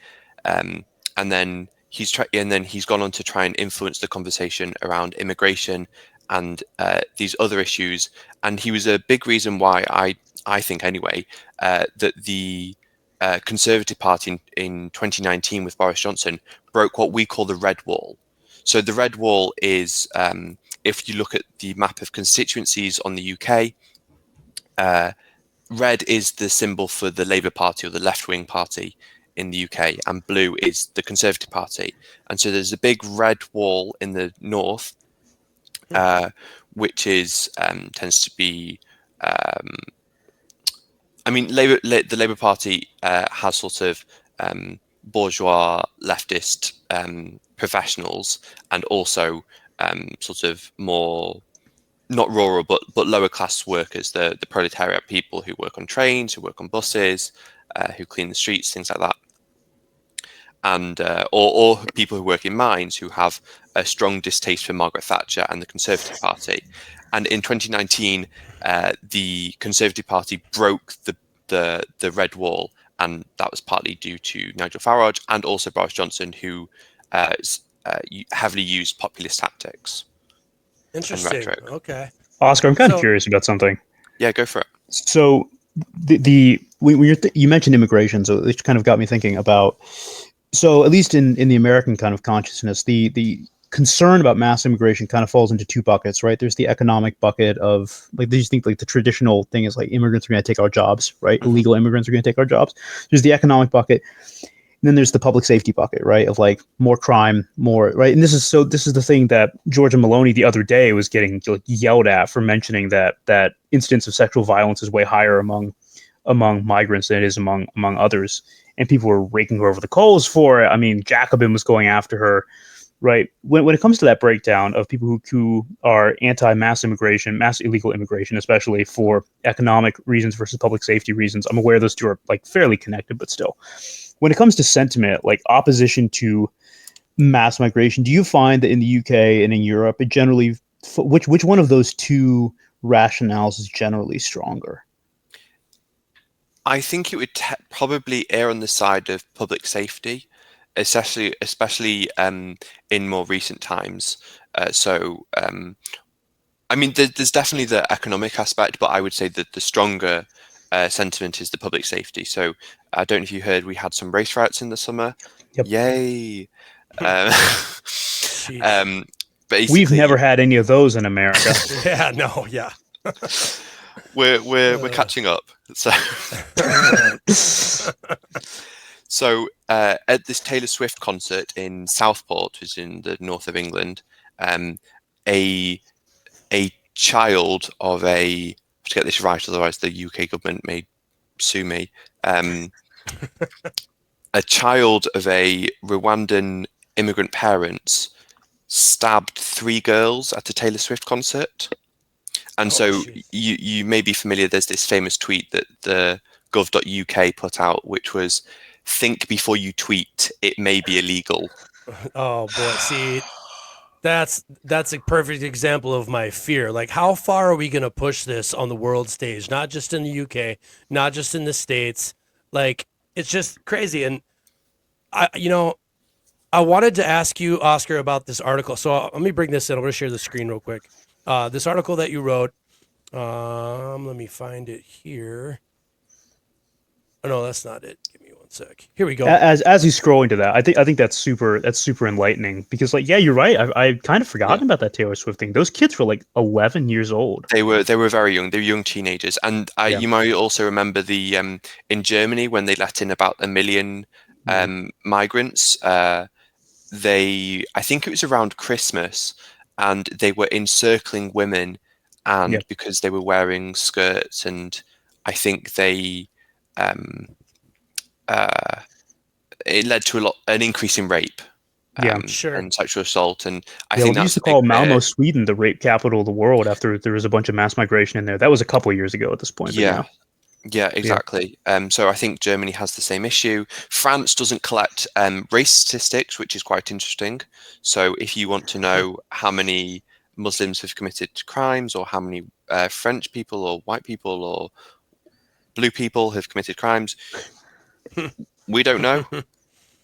and then he's gone on to try and influence the conversation around immigration and these other issues. And he was a big reason why I think anyway that the Conservative Party in 2019 with Boris Johnson broke what we call the Red Wall. So the Red Wall is, if you look at the map of constituencies on the UK, red is the symbol for the Labour Party or the left-wing party in the UK, and blue is the Conservative Party. And so there's a big red wall in the north, which is tends to be. I mean, the Labour Party has sort of bourgeois leftist professionals, and also sort of more not rural but lower class workers, the proletariat people who work on trains, who work on buses, who clean the streets, things like that, and or people who work in mines who have a strong distaste for Margaret Thatcher and the Conservative Party. And in 2019, the Conservative Party broke the red wall, and that was partly due to Nigel Farage and also Boris Johnson, who heavily used populist tactics. Interesting. And rhetoric. Okay. Oscar, I'm kind of curious about something. Yeah, go for it. So when you mentioned immigration, so it kind of got me thinking about. So at least in the American kind of consciousness, the concern about mass immigration kind of falls into two buckets, right? There's the economic bucket of like, they just think like the traditional thing is like immigrants are going to take our jobs, right? Mm-hmm. Illegal immigrants are going to take our jobs. There's the economic bucket. And then there's the public safety bucket, right? Of like more crime, more, right? And this is the thing that Georgia Maloney the other day was getting like yelled at for mentioning that incidence of sexual violence is way higher among migrants than it is among others. And people were raking her over the coals for it. I mean, Jacobin was going after her, right? When it comes to that breakdown of people who are anti-mass immigration, mass illegal immigration, especially for economic reasons versus public safety reasons, I'm aware those two are like fairly connected, but still. When it comes to sentiment, like opposition to mass migration, do you find that in the UK and in Europe, it generally, which one of those two rationales is generally stronger? I think it would probably err on the side of public safety, especially in more recent times. I mean, there's definitely the economic aspect, but I would say that the stronger sentiment is the public safety. So I don't know if you heard, we had some race riots in the summer. Yep. Yay! Basically, we've never had any of those in America. Yeah, no, yeah. We're catching up. So at this Taylor Swift concert in Southport, which is in the north of England, a child of a, to get this right, otherwise the UK government may sue me. A child of a Rwandan immigrant parents stabbed 3 girls at a Taylor Swift concert. And you may be familiar, there's this famous tweet that the gov.uk put out, which was, think before you tweet, it may be illegal. Oh boy, see, that's a perfect example of my fear. Like, how far are we going to push this on the world stage? Not just in the UK, not just in the States. Like, it's just crazy. And I wanted to ask you, Oscar, about this article. So let me bring this in. I'm going to share the screen real quick. This article that you wrote, let me find it here. Oh, no, that's not it. Give me one sec. Here we go. As he's scrolling to that, I think that's super enlightening, because like, yeah, you're right. I kind of forgotten about that Taylor Swift thing. Those kids were like 11 years old. They were very young. They were young teenagers. And you might also remember the in Germany when they let in about 1 million migrants. I think it was around Christmas, and they were encircling women, and because they were wearing skirts, and I think they it led to an increase in rape, and sexual assault. And I think we used to call Malmo, Sweden, the rape capital of the world after there was a bunch of mass migration in there. That was a couple of years ago at this point. Yeah, exactly. So I think Germany has the same issue. France doesn't collect race statistics, which is quite interesting. So if you want to know how many Muslims have committed crimes, or how many French people or white people or blue people have committed crimes, we don't know.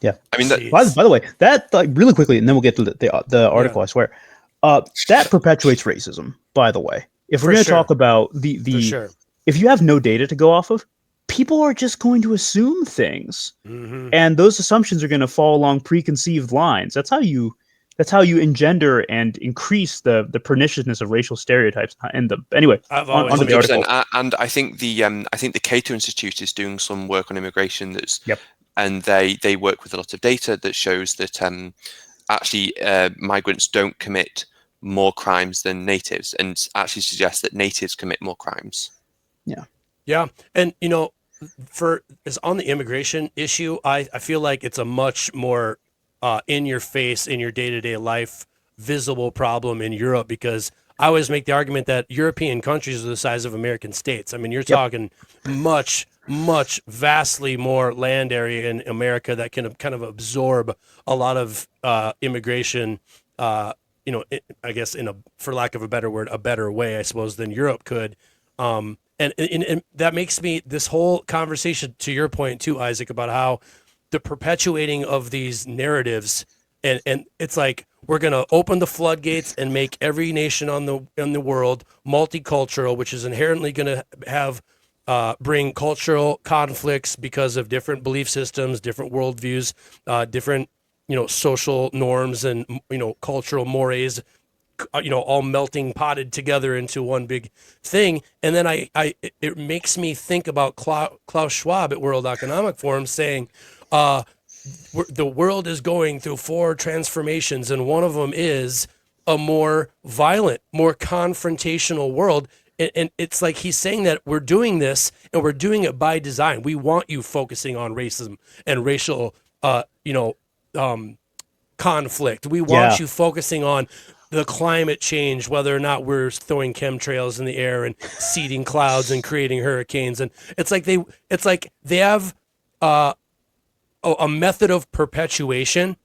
Yeah. I mean, by the way, that, like, really quickly, and then we'll get to the article, I swear. That perpetuates racism, by the way. If we're going to talk about if you have no data to go off of, people are just going to assume things. Mm-hmm. And those assumptions are going to fall along preconceived lines. That's how you engender and increase the perniciousness of racial stereotypes in them. Anyway, on the article. And I think the Cato Institute is doing some work on immigration that's and they work with a lot of data that shows that actually migrants don't commit more crimes than natives, and actually suggests that natives commit more crimes. Yeah. And, is on the immigration issue, I feel like it's a much more in your face, in your day-to-day life, visible problem in Europe, because I always make the argument that European countries are the size of American states. I mean, you're talking much, vastly more land area in America that can kind of absorb a lot of immigration, I guess for lack of a better word, a better way, I suppose, than Europe could. And that makes me, this whole conversation, to your point too, Isaac, about how the perpetuating of these narratives, and it's like we're going to open the floodgates and make every nation in the world multicultural, which is inherently going to have bring cultural conflicts because of different belief systems, different worldviews, different social norms, and cultural mores, all melting potted together into one big thing. And then it makes me think about Klaus Schwab at World Economic Forum saying, the world is going through 4 transformations, and one of them is a more violent, more confrontational world. And it's like he's saying that we're doing this, and we're doing it by design. We want you focusing on racism and racial, conflict. We want you focusing on the climate change, whether or not we're throwing chemtrails in the air and seeding clouds and creating hurricanes. And it's like they have a method of perpetuation,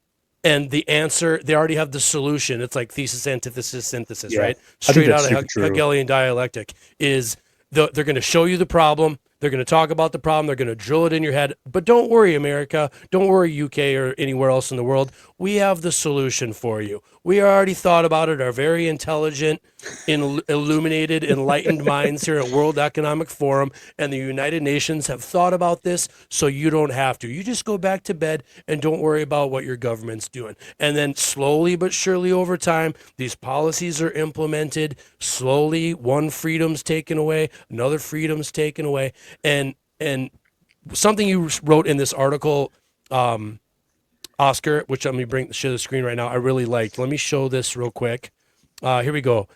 and the answer, they already have the solution. It's like thesis, antithesis, synthesis, right? Straight out of Hegelian dialectic is they're going to show you the problem. They're going to talk about the problem. They're going to drill it in your head. But don't worry, America. Don't worry, UK or anywhere else in the world. We have the solution for you. We already thought about it. Our very intelligent, illuminated, enlightened minds here at World Economic Forum and the United Nations have thought about this, so you don't have to. You just go back to bed and don't worry about what your government's doing. And then slowly but surely over time, these policies are implemented. Slowly, one freedom's taken away, another freedom's taken away. And something you wrote in this article, Oscar, which let me share the screen right now, I really liked. Let me show this real quick. Here we go.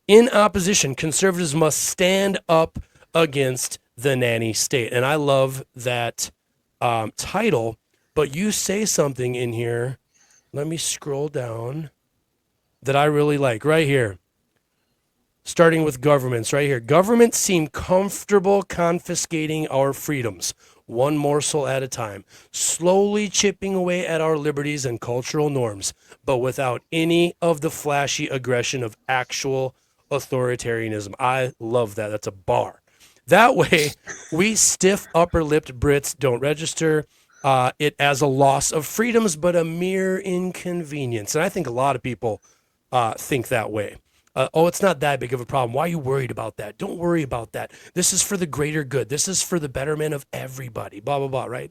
In opposition, conservatives must stand up against the nanny state. And I love that title, but you say something in here. Let me scroll down that I really like right here. Starting with governments right here. Governments seem comfortable confiscating our freedoms, one morsel at a time, slowly chipping away at our liberties and cultural norms, but without any of the flashy aggression of actual authoritarianism. I love that. That's a bar. That way, we stiff upper-lipped Brits don't register it as a loss of freedoms, but a mere inconvenience. And I think a lot of people think that way. It's not that big of a problem. Why are you worried about that? Don't worry about that. This is for the greater good. This is for the betterment of everybody, blah, blah, blah, right?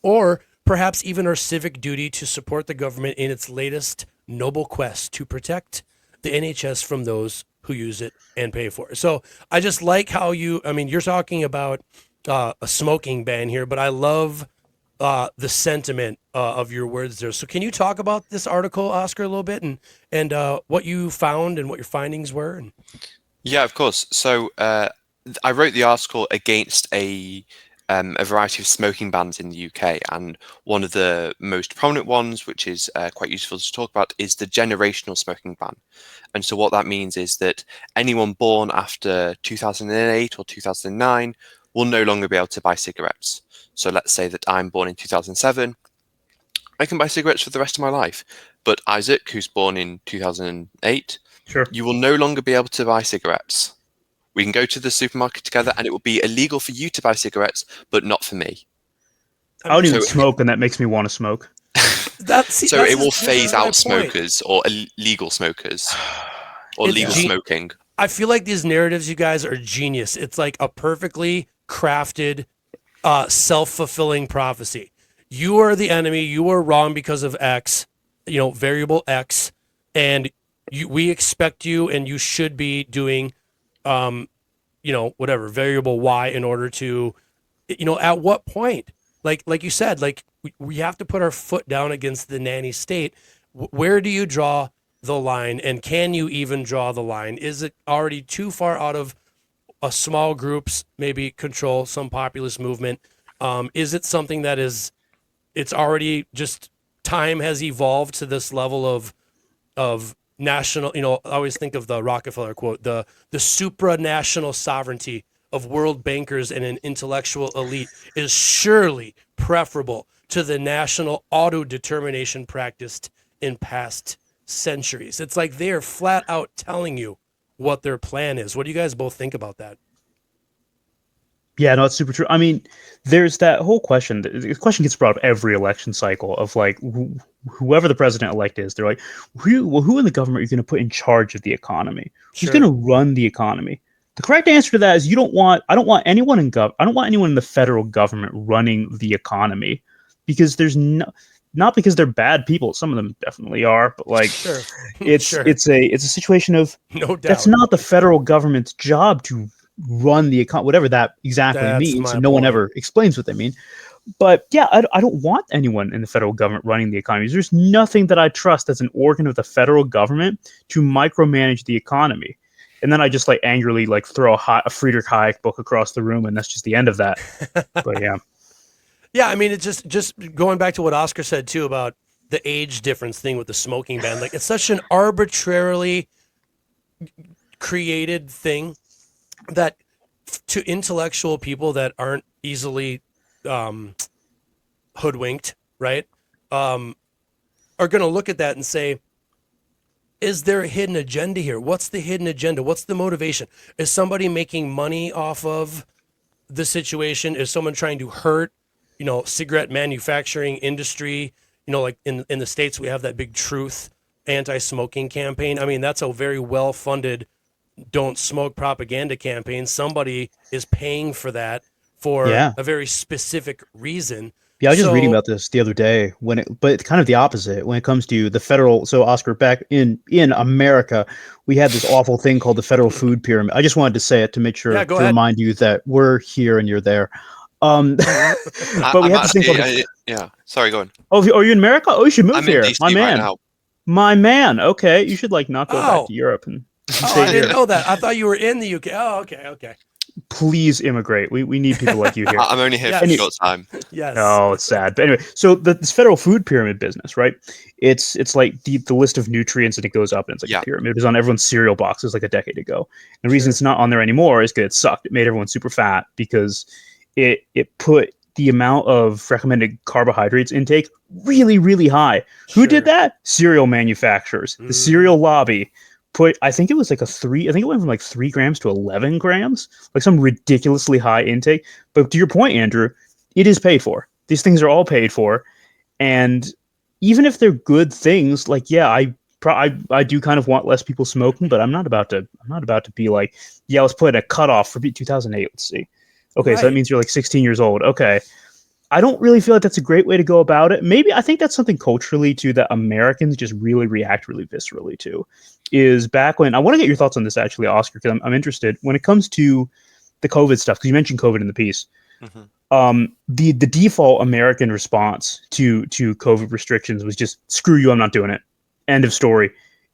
Or perhaps even our civic duty to support the government in its latest noble quest to protect the NHS from those who use it and pay for it. So I just like how you're talking about a smoking ban here, but I love the sentiment of your words there. So can you talk about this article, Oscar, a little bit, and what you found and what your findings were? Yeah, of course. So I wrote the article against a variety of smoking bans in the UK, and one of the most prominent ones, which is quite useful to talk about, is the generational smoking ban. And so what that means is that anyone born after 2008 or 2009 will no longer be able to buy cigarettes. So let's say that I'm born in 2007, I can buy cigarettes for the rest of my life. But Isaac, who's born in 2008, you will no longer be able to buy cigarettes. We can go to the supermarket together and it will be illegal for you to buy cigarettes, but not for me. I don't even smoke, and that makes me want to smoke. It will phase out smokers or illegal smokers or legal smoking. I feel like these narratives, you guys, are genius. It's like a perfectly crafted self-fulfilling prophecy. You are the enemy. You are wrong because of X, variable X, and we expect you, and you should be doing, variable Y in order to, at what point like you said, like we have to put our foot down against the nanny state. Where do you draw the line, and can you even draw the line? Is it already too far out of a small groups maybe control some populist movement? Is it something that it's already just time has evolved to this level of national, I always think of the Rockefeller quote, the supranational sovereignty of world bankers and an intellectual elite is surely preferable to the national auto-determination practiced in past centuries. It's like they're flat out telling you what their plan is. What do you guys both think about that? Yeah, no, it's super true. I mean, there's that whole question. The question gets brought up every election cycle of like whoever the president-elect is. They're like, who in the government are you going to put in charge of the economy? Who's going to run the economy? The correct answer to that is I don't want anyone in the federal government running the economy, because there's not because they're bad people. Some of them definitely are, but like it's a situation of no doubt. That's not the federal government's job to run the economy, whatever that exactly means. And no one ever explains what they mean. But yeah, I don't want anyone in the federal government running the economy. There's nothing that I trust as an organ of the federal government to micromanage the economy. And then I just like angrily like throw a Friedrich Hayek book across the room, and that's just the end of that. But yeah. Yeah, I mean, it's just going back to what Oscar said too about the age difference thing with the smoking ban. Like, it's such an arbitrarily created thing that to intellectual people that aren't easily hoodwinked, right, are going to look at that and say, is there a hidden agenda here? What's the hidden agenda? What's the motivation? Is somebody making money off of the situation? Is someone trying to hurt, cigarette manufacturing industry? Like in the States, we have that big Truth anti-smoking campaign. I mean, that's a very well-funded don't smoke propaganda campaign. Somebody is paying for that for a very specific reason. Yeah, I was just reading about this the other day but it's kind of the opposite when it comes to the federal. So Oscar, back in America, we had this awful thing called the federal food pyramid. I just wanted to say it to make sure to remind you that we're here and you're there. But we had this thing called sorry, go on. Oh, are you in America? Oh, you should move I'm here, in DC my man. Right now. My man. Okay, you should like not go back to Europe and I didn't know that. I thought you were in the UK. Oh, okay. Please immigrate. We need people like you here. I'm only here for a short time. Yes. Oh, it's sad. But anyway, so this federal food pyramid business, right? It's like the list of nutrients, and it goes up, and it's like a pyramid. It was on everyone's cereal boxes like a decade ago. And the reason it's not on there anymore is because it sucked. It made everyone super fat because it put the amount of recommended carbohydrates intake really, really high. Who did that? Cereal manufacturers, the cereal lobby. I think it was like I think it went from like 3 grams to 11 grams, like some ridiculously high intake. But to your point, Andrew, it is paid for. These things are all paid for. And even if they're good things, like, I do kind of want less people smoking, but I'm not about to be like, let's put a cutoff for 2008. Let's see. Okay. Right. So that means you're like 16 years old. Okay. I don't really feel like that's a great way to go about it. Maybe I think that's something culturally too that Americans just really react really viscerally to. Is back when I want to get your thoughts on this actually, Oscar, because I'm interested when it comes to the COVID stuff, because you mentioned COVID in the piece. Mm-hmm. The default American response to COVID restrictions was just screw you, I'm not doing it. End of story.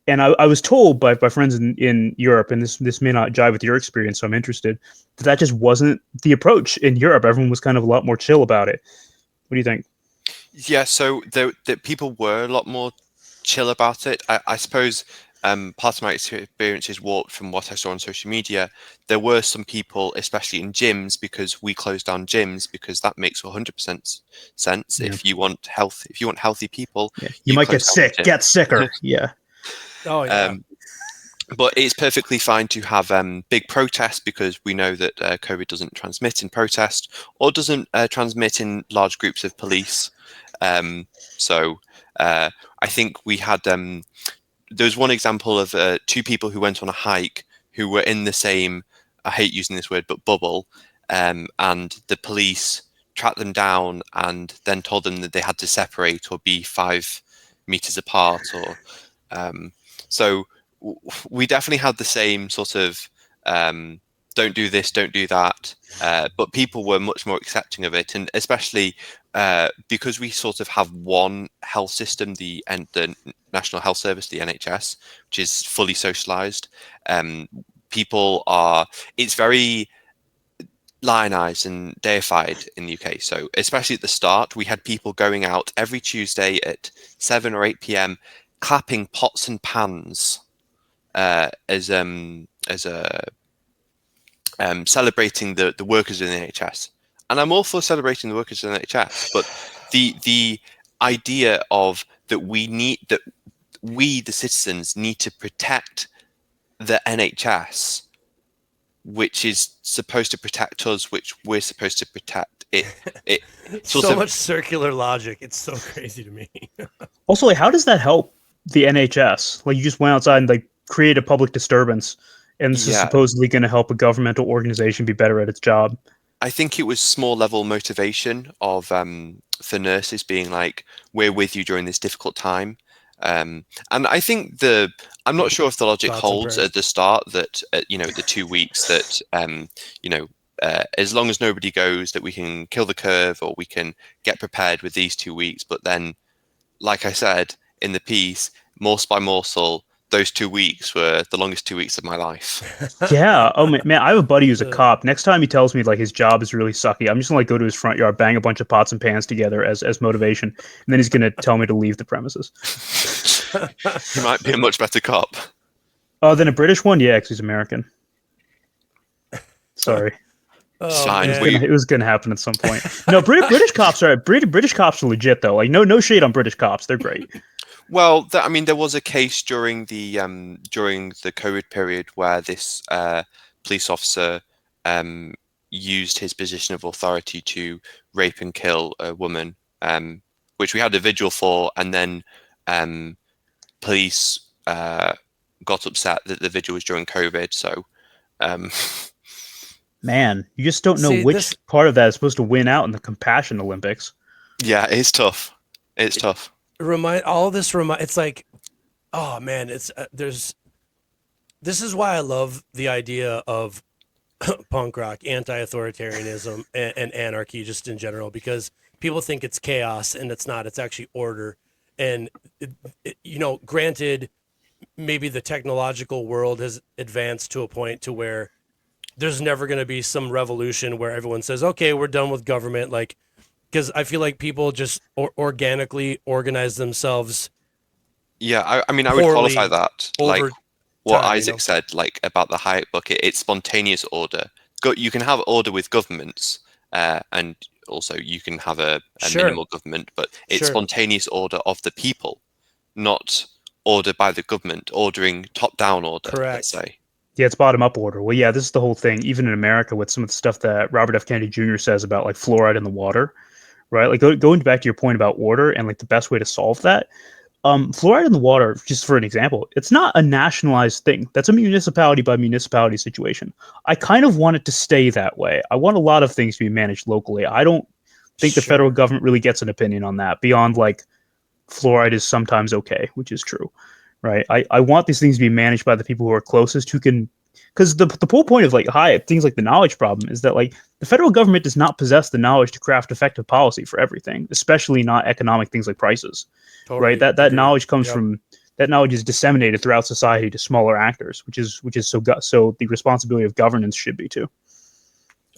And I was told by friends in Europe, and this may not jive with your experience, so I'm interested, that just wasn't the approach in Europe. Everyone was kind of a lot more chill about it. What do you think? Yeah, so the people were a lot more chill about it. I suppose part of my experience is warped from what I saw on social media. There were some people, especially in gyms, because we closed down gyms, because that makes 100% sense. Yeah. If you want healthy people, you might get sick, get sicker. Yeah. Oh yeah. But it's perfectly fine to have big protests, because we know that COVID doesn't transmit in protest, or doesn't transmit in large groups of police. So I think we had there's one example of 2 people who went on a hike who were in the same, I hate using this word, but bubble, and the police tracked them down and then told them that they had to separate or be 5 meters apart. Or so we definitely had the same sort of don't do this, don't do that. But people were much more accepting of it, and especially because we sort of have one health system, the National Health Service, the NHS, which is fully socialised. People are, it's very lionized and deified in the UK. So especially at the start, we had people going out every Tuesday at 7 or 8 p.m. clapping pots and pans as a celebrating the workers in the NHS. And I'm all for celebrating the workers in the NHS, but the idea of that we, the citizens, need to protect the NHS, which is supposed to protect us, which we're supposed to protect it. So much circular logic. It's so crazy to me. Also, like, how does that help the NHS? Like, you just went outside and like create a public disturbance, and this is supposedly going to help a governmental organization be better at its job. I think it was small level motivation of for nurses being like, we're with you during this difficult time. And I think I'm not sure if the logic holds at the start that, the 2 weeks that, as long as nobody goes, that we can kill the curve or we can get prepared with these 2 weeks. But then, like I said in the piece, morsel by morsel, those 2 weeks were the longest 2 weeks of my life. Yeah. Oh man, I have a buddy who's a cop. Next time he tells me like his job is really sucky, I'm just gonna like go to his front yard, bang a bunch of pots and pans together as motivation, and then he's gonna tell me to leave the premises. He might be a much better cop. Than a British one, yeah, because he's American. Sorry. It was gonna happen at some point. No, British cops are British cops are legit though. Like no shade on British cops, they're great. Well, there was a case during the COVID period where this police officer used his position of authority to rape and kill a woman, which we had a vigil for, and then police got upset that the vigil was during COVID. So, man, you just don't know which part of that is supposed to win out in the Compassion Olympics. Yeah, it's tough. It's tough. It's like, oh man, this is why I love the idea of punk rock, anti-authoritarianism, and anarchy just in general, because people think it's chaos and it's not. It's actually order. And granted, maybe the technological world has advanced to a point to where there's never going to be some revolution where everyone says, okay, we're done with government. Like, because I feel like people just organically organize themselves. Yeah, I would qualify that. Like what Isaac said, like about the Hayek bucket, it's spontaneous order. You can have order with governments, and also you can have a minimal government, but it's spontaneous order of the people, not order by the government, ordering top-down order, let's say. Yeah, it's bottom-up order. Well, yeah, this is the whole thing. Even in America, with some of the stuff that Robert F. Kennedy Jr. says about like fluoride in the water, right? Like going back to your point about order and like the best way to solve that, fluoride in the water, just for an example, it's not a nationalized thing. That's a municipality by municipality situation. I kind of want it to stay that way. I want a lot of things to be managed locally. I don't think the federal government really gets an opinion on that beyond like fluoride is sometimes okay, which is true, right? I want these things to be managed by the people who are closest, who can, because the whole point of like things like the knowledge problem is that like the federal government does not possess the knowledge to craft effective policy for everything, especially not economic things like prices, right? That knowledge comes from, that knowledge is disseminated throughout society to smaller actors, which is so the responsibility of governance should be too.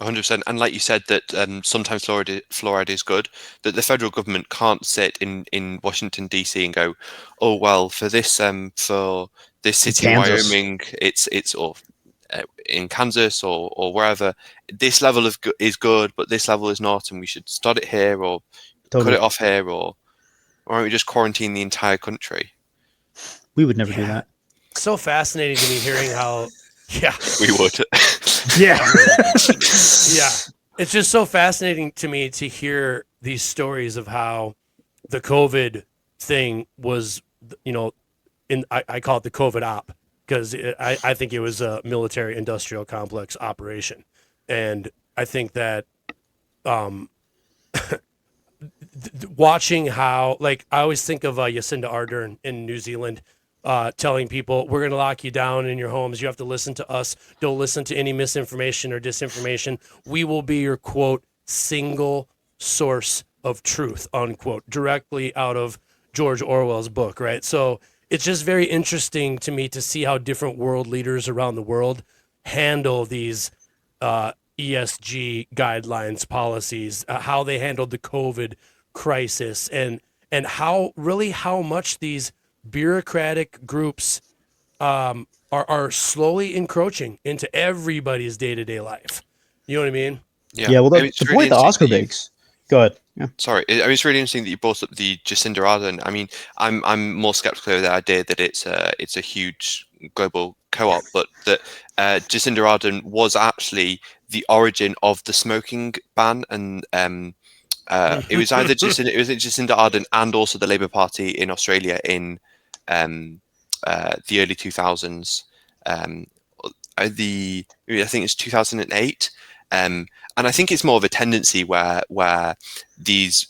100%. And like you said, that sometimes fluoride is good, that the federal government can't sit in Washington, D.C. and go, oh, well, for this city, Wyoming, it's or in Kansas or wherever, this level is good, but this level is not, and we should start it here or cut it off here, or why don't we just quarantine the entire country? We would never do that. So fascinating to me hearing how, we would. Yeah. Yeah. It's just so fascinating to me to hear these stories of how the COVID thing was, I call it the COVID op, because I think it was a military industrial complex operation. And I think that watching how, like, I always think of Jacinda Ardern in New Zealand, telling people we're going to lock you down in your homes. You have to listen to us. Don't listen to any misinformation or disinformation. We will be your, quote, single source of truth, unquote, directly out of George Orwell's book, right? So it's just very interesting to me to see how different world leaders around the world handle these ESG guidelines, policies, how they handled the COVID crisis, and how much these bureaucratic groups are slowly encroaching into everybody's day-to-day life. You know what I mean? Yeah, well, the point that Oscar makes. Go ahead. Yeah. Sorry, it's really interesting that you brought up the Jacinda Ardern. I mean, I'm more skeptical of the idea that it's a huge global co-op, but that Jacinda Ardern was actually the origin of the smoking ban, and it was either Jacinda Ardern and also the Labour Party in Australia in the early 2000s. I think it's 2008. And I think it's more of a tendency where these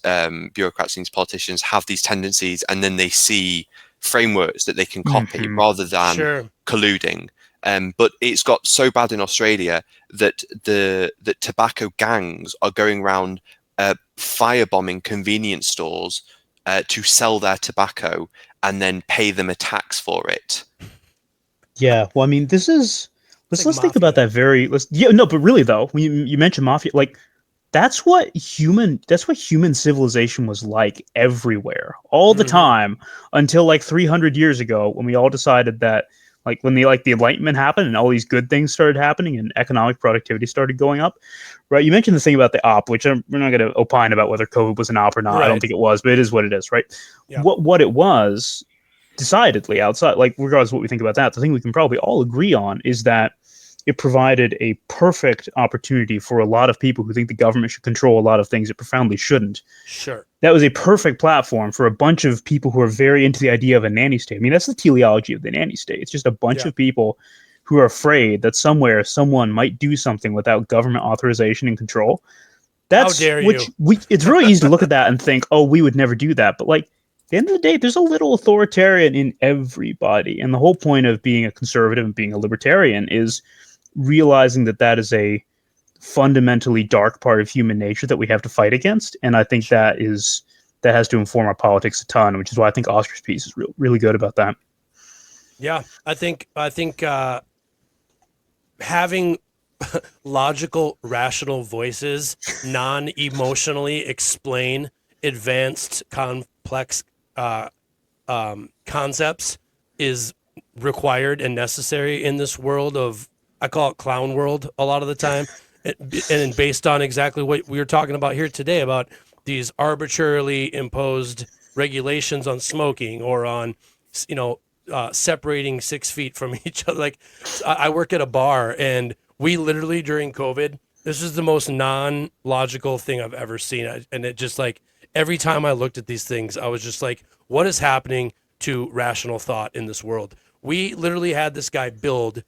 bureaucrats and these politicians have these tendencies, and then they see frameworks that they can copy rather than colluding. But it's got so bad in Australia that the tobacco gangs are going around firebombing convenience stores to sell their tobacco and then pay them a tax for it. Yeah, well, I mean, this is. Let's think about that but really though, when you mentioned mafia, like that's what human civilization was like everywhere, all the time, until like 300 years ago, when we all decided that, like when the Enlightenment happened and all these good things started happening and economic productivity started going up, right? You mentioned the thing about the op, which we're not going to opine about whether COVID was an op or not. Right. I don't think it was, but it is what it is, right? Yeah. What it was, decidedly outside, like regardless of what we think about that, the thing we can probably all agree on is that it provided a perfect opportunity for a lot of people who think the government should control a lot of things it profoundly shouldn't. Sure. That was a perfect platform for a bunch of people who are very into the idea of a nanny state. I mean, that's the teleology of the nanny state. It's just a bunch of people who are afraid that somewhere someone might do something without government authorization and control. How dare you? It's really easy to look at that and think, oh, we would never do that. But like, at the end of the day, there's a little authoritarian in everybody. And the whole point of being a conservative and being a libertarian is realizing that is a fundamentally dark part of human nature that we have to fight against. And I think that has to inform our politics a ton, which is why I think Oscar's piece is really good about that. Yeah, I think having logical, rational voices non-emotionally explain advanced, complex concepts is required and necessary in this world of, I call it clown world a lot of the time, and based on exactly what we were talking about here today about these arbitrarily imposed regulations on smoking or on, separating 6 feet from each other. Like, I work at a bar, and we literally during COVID, this is the most non-logical thing I've ever seen, and it just like every time I looked at these things, I was just like, what is happening to rational thought in this world? We literally had this guy build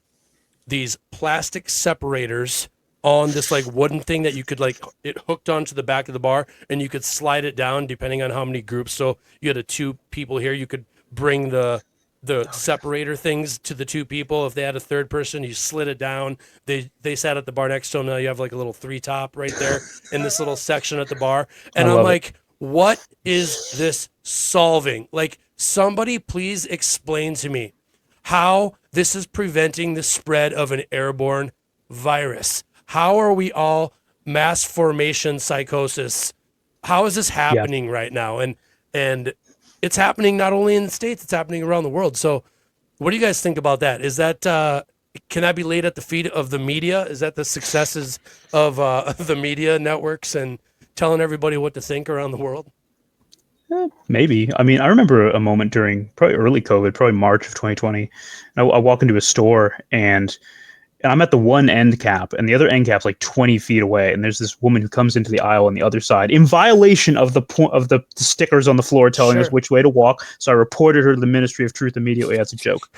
these plastic separators on this like wooden thing that you could like, it hooked onto the back of the bar and you could slide it down depending on how many groups. So you had 2 people here, you could bring the separator things to the 2 people. If they had a third person, you slid it down. They sat at the bar next to them. Now you have like a little 3-top right there in this little section at the bar. And I'm like, what is this solving? Like, somebody please explain to me how this is preventing the spread of an airborne virus. How are we all mass formation psychosis? How is this happening right now? And it's happening not only in the States, it's happening around the world. So what do you guys think about that? Is that, can that be laid at the feet of the media? Is that the successes of the media networks and telling everybody what to think around the world? Maybe. I mean, I remember a moment during probably early COVID, probably March of 2020. I walk into a store and I'm at the one end cap and the other end cap's like 20 feet away. And there's this woman who comes into the aisle on the other side in violation of the stickers on the floor telling us which way to walk. So I reported her to the Ministry of Truth immediately. That's a joke.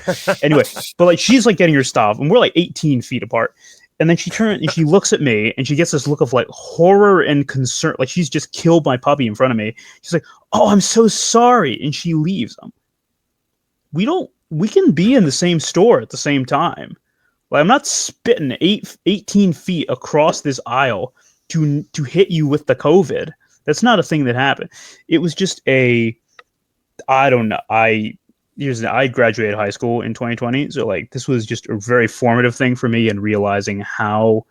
Anyway, but like she's like getting her stuff and we're like 18 feet apart. And then she turns and she looks at me and she gets this look of like horror and concern. Like she's just killed my puppy in front of me. She's like, "Oh, I'm so sorry." And she leaves. We don't we can be in the same store at the same time. Like, I'm not spitting 18 feet across this aisle to hit you with the COVID. That's not a thing that happened. It was just I don't know. I graduated high school in 2020, so like this was just a very formative thing for me, and realizing how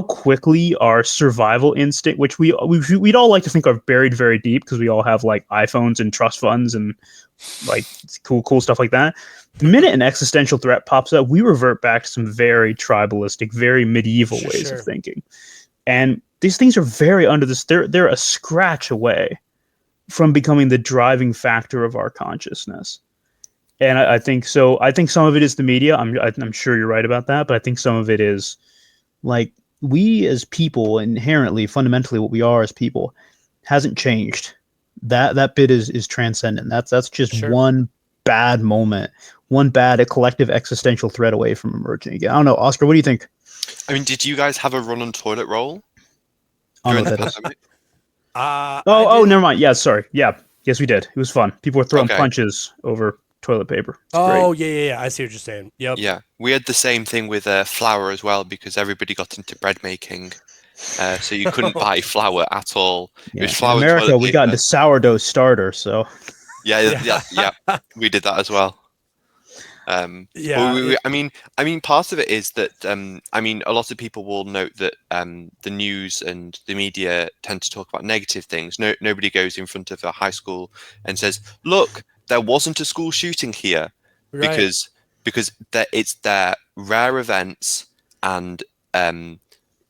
quickly our survival instinct, which we'd all like to think are buried very deep because we all have like iPhones and trust funds and like cool stuff like that. The minute an existential threat pops up, we revert back to some very tribalistic, very medieval ways of thinking. And these things are very under this. They're a scratch away from becoming the driving factor of our consciousness. And I think so. I think some of it is the media. I'm sure you're right about that, but I think some of it is like we as people, inherently, fundamentally, what we are as people hasn't changed. That bit is transcendent. That's just one bad moment, a collective existential threat away from emerging again. I don't know, Oscar, what do you think? I mean, did you guys have a run on toilet roll? I don't know what that is. Never mind. Yeah, sorry. Yeah, yes, we did. It was fun. People were throwing punches over toilet paper. Great. Yeah. I see what you're saying. Yep. Yeah, we had the same thing with flour as well, because everybody got into bread making, so you couldn't buy flour at all. Yeah. It was flour. In America, we got into sourdough starter. So yeah, we did that as well. I mean, part of it is that a lot of people will note that the news and the media tend to talk about negative things. Nobody goes in front of a high school and says, "Look, there wasn't a school shooting here," because it's their rare events, and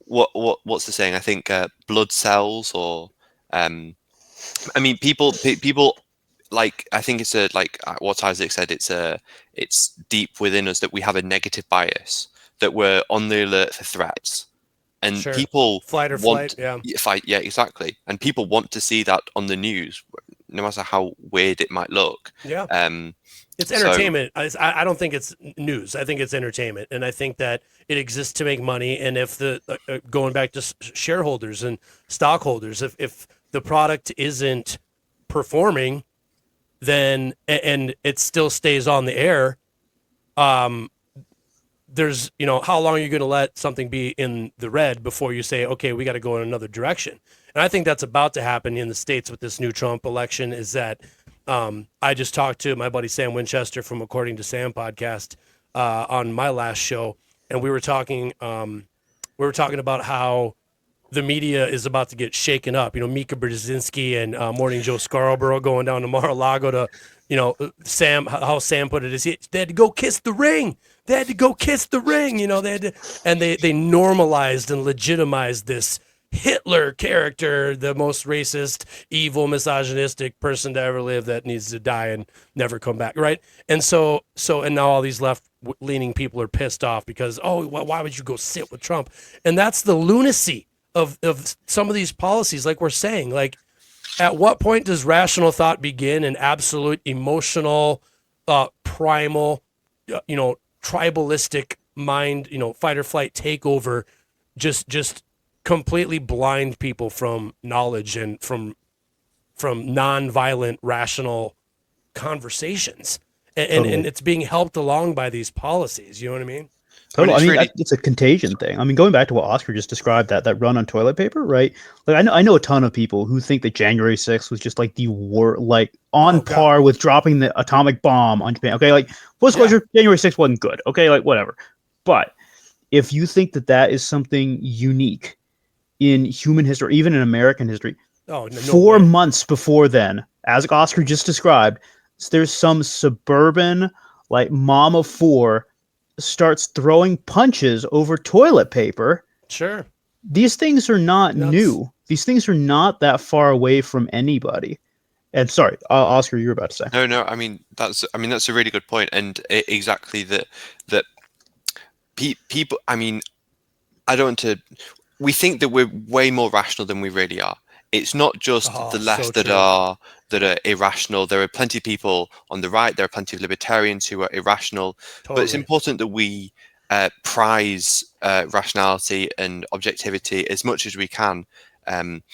what's the saying? I think blood cells, or people. Like, I think it's what Isaac said. It's deep within us that we have a negative bias, that we're on the alert for threats, and people flight or flight, yeah, exactly. And people want to see that on the news, no matter how weird it might look. Yeah, it's entertainment. I don't think it's news. I think it's entertainment, and I think that it exists to make money. And if the going back to shareholders and stockholders, if the product isn't performing, then and it still stays on the air, there's how long are you going to let something be in the red before you say, okay, we got to go in another direction? And I think that's about to happen in the States with this new Trump election. Is that I just talked to my buddy Sam Winchester from According to Sam podcast on my last show, and we were talking about how the media is about to get shaken up. Mika Brzezinski and Morning Joe Scarborough going down to Mar-a-Lago to, Sam, how Sam put it is they had to go kiss the ring. They had to go kiss the ring. They had to, and they normalized and legitimized this Hitler character, the most racist, evil, misogynistic person to ever live that needs to die and never come back. Right. And so now all these left-leaning people are pissed off because, why would you go sit with Trump? And that's the lunacy of some of these policies. Like we're saying, like, at what point does rational thought begin and absolute emotional, primal, tribalistic mind, fight or flight takeover, just completely blind people from knowledge and from non-violent, rational conversations, and it's being helped along by these policies. You know what I mean? Totally. It's a contagion thing. I mean, going back to what Oscar just described, that run on toilet paper, right? Like, I know a ton of people who think that January 6th was just like the war, like on par with dropping the atomic bomb on Japan. Okay, like, full disclosure, January 6th wasn't good. Okay, like, whatever. But if you think that is something unique in human history, even in American history, 4 months before then, as Oscar just described, there's some suburban, like, mom of four starts throwing punches over toilet paper. Sure. These things are not new. These things are not that far away from anybody. And sorry, Oscar, you were about to say. No. I mean, that's a really good point, and exactly that people. I mean, I don't want to. We think that we're way more rational than we really are. It's not just the left that are irrational. There are plenty of people on the right. There are plenty of libertarians who are irrational. Totally. But it's important that we prize rationality and objectivity as much as we can. And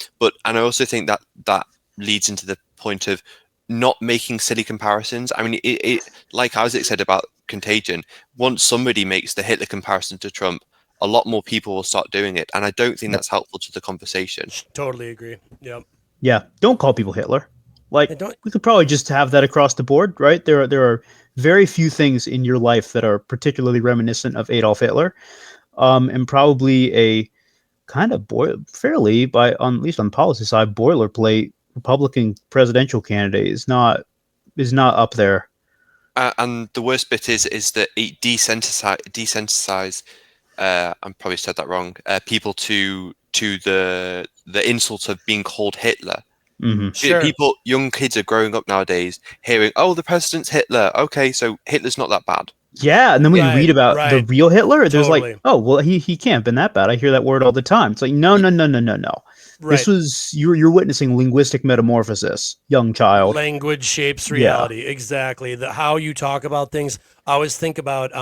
I also think that leads into the point of not making silly comparisons. I mean, it like Isaac said about Contagion, once somebody makes the Hitler comparison to Trump, a lot more people will start doing it, and I don't think that's helpful to the conversation. Totally agree. Yep. Yeah, don't call people Hitler. Like, And don't- we could probably just have that across the board, right? There are very few things in your life that are particularly reminiscent of Adolf Hitler, and probably a kind of fairly, at least on the policy side, boilerplate Republican presidential candidate is not up there. And the worst bit is that it desensitize. I probably said that wrong. People to the insult of being called Hitler. Mm-hmm. Sure. Young kids are growing up nowadays hearing, "Oh, the president's Hitler." Okay, so Hitler's not that bad. Yeah, and then we Right, read about the right. real Hitler. There's Totally. like, oh, well, he can't have been that bad. I hear that word all the time. It's like, no. Right. This was you're witnessing linguistic metamorphosis, young child. Language shapes reality. Exactly. How you talk about things. I always think about.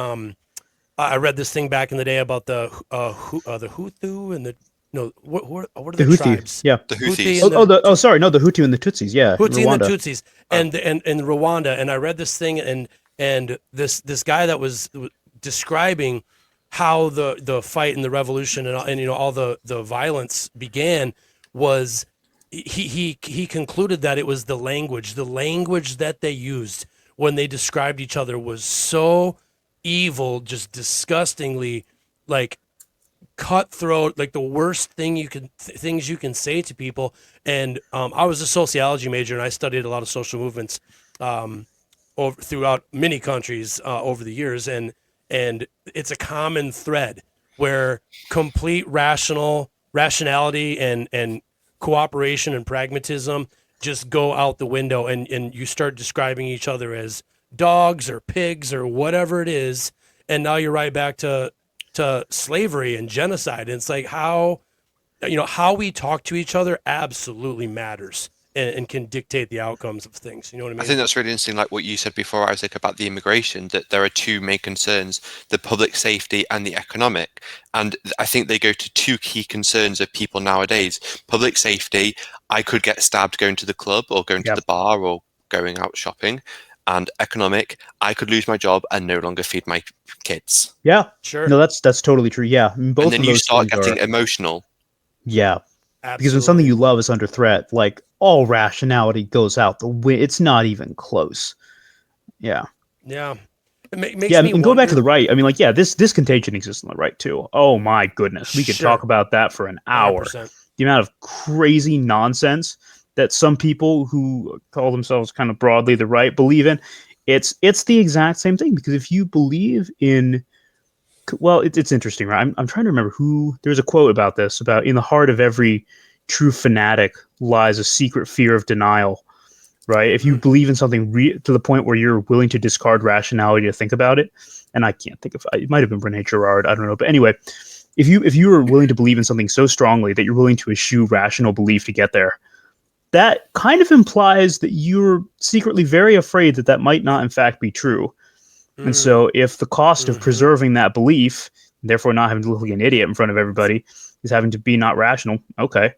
I read this thing back in the day about the Hutu and the what are the Houthi, tribes? yeah. The Houthi Houthis. and The Hutu and the Tutsis, yeah. Houthi and the Rwanda. Tutsis and Rwanda. And I read this thing and this guy that was describing how the fight and the revolution and all the violence began was he concluded that it was the language that they used when they described each other was so evil, just disgustingly like cutthroat, like the worst things you can say to people. And I was a sociology major and I studied a lot of social movements throughout many countries over the years, and it's a common thread where complete rationality and cooperation and pragmatism just go out the window, and you start describing each other as dogs or pigs or whatever it is, and now you're right back to slavery and genocide. And it's like how we talk to each other absolutely matters and can dictate the outcomes of things. You know what I mean? I think that's really interesting, like what you said before, Isaac, about the immigration, that there are two main concerns, the public safety and the economic. And I think they go to two key concerns of people nowadays. Public safety, I could get stabbed going to the club or going to the bar or going out shopping. And economic, I could lose my job and no longer feed my kids. Yeah. Sure. No, that's totally true. Yeah. Both And then of you those start things getting are, emotional. yeah. Absolutely. Because when something you love is under threat, like all rationality goes out the way. It's not even close. Yeah. Yeah. It makes Yeah, me and go back to the wonder- right. I mean, like, yeah, this contagion exists on the right too. Oh my goodness, we could Sure. talk about that for an hour. 100%. The amount of crazy nonsense that some people who call themselves kind of broadly the right believe in. It's the exact same thing, because if you believe in, well, it's interesting, right? I'm trying to remember there's a quote about this, about in the heart of every true fanatic lies a secret fear of denial, right? If you believe in something to the point where you're willing to discard rationality to think about it, and I can't think of, it might have been Brené Girard, I don't know, but anyway, if you are willing to believe in something so strongly that you're willing to eschew rational belief to get there, that kind of implies that you're secretly very afraid that might not in fact be true. And so if the cost of preserving that belief, therefore not having to look like an idiot in front of everybody, is having to be not rational, okay,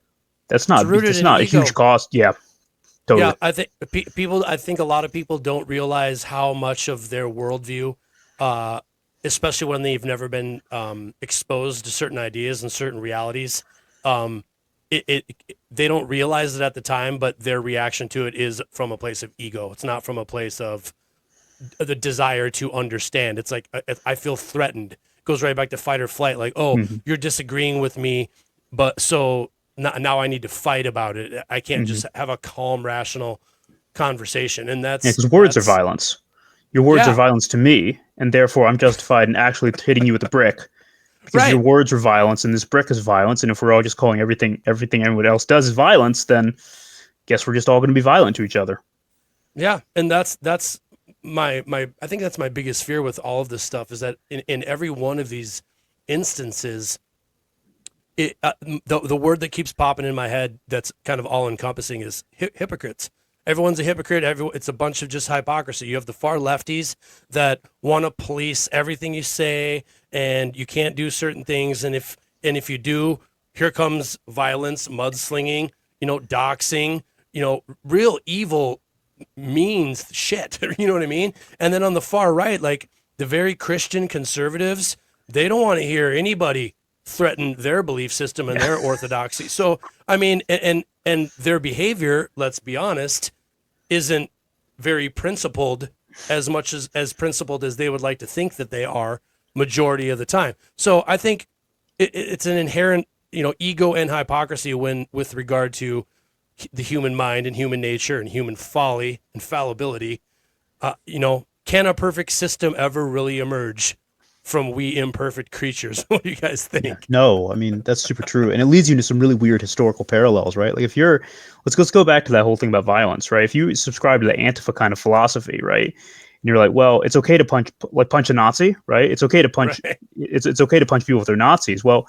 that's not a huge cost. Yeah, totally. Yeah, I think I think a lot of people don't realize how much of their worldview, especially when they've never been exposed to certain ideas and certain realities, they don't realize it at the time, but their reaction to it is from a place of ego. It's not from a place of the desire to understand. It's like, I feel threatened. It goes right back to fight or flight. Like, you're disagreeing with me, but so now I need to fight about it. I can't just have a calm, rational conversation. And that's because words are violence. Your words are violence to me, and therefore I'm justified in actually hitting you with a brick. Because your words are violence, and this brick is violence, and if we're all just calling everything everyone else does is violence, then guess we're just all going to be violent to each other. Yeah, and that's my I think that's my biggest fear with all of this stuff, is that in every one of these instances, the word that keeps popping in my head that's kind of all encompassing is hypocrites. Everyone's a hypocrite. It's a bunch of just hypocrisy. You have the far lefties that want to police everything you say, and you can't do certain things. And if you do, here comes violence, mudslinging, doxing, real evil means shit. You know what I mean? And then on the far right, like the very Christian conservatives, they don't want to hear anybody threaten their belief system and their orthodoxy. So, I mean, and their behavior, let's be honest, isn't very principled as much as principled as they would like to think that they are majority of the time. So I think it's an inherent, ego and hypocrisy with regard to the human mind and human nature and human folly and fallibility. Can a perfect system ever really emerge from we imperfect creatures? What do you guys think? Yeah, no, I mean, that's super true. And it leads you into some really weird historical parallels, right? Like let's go back to that whole thing about violence, right? If you subscribe to the Antifa kind of philosophy, right? And you're like, well, it's okay to punch a Nazi, right? It's okay to punch, right. It's okay to punch people if they're Nazis. Well,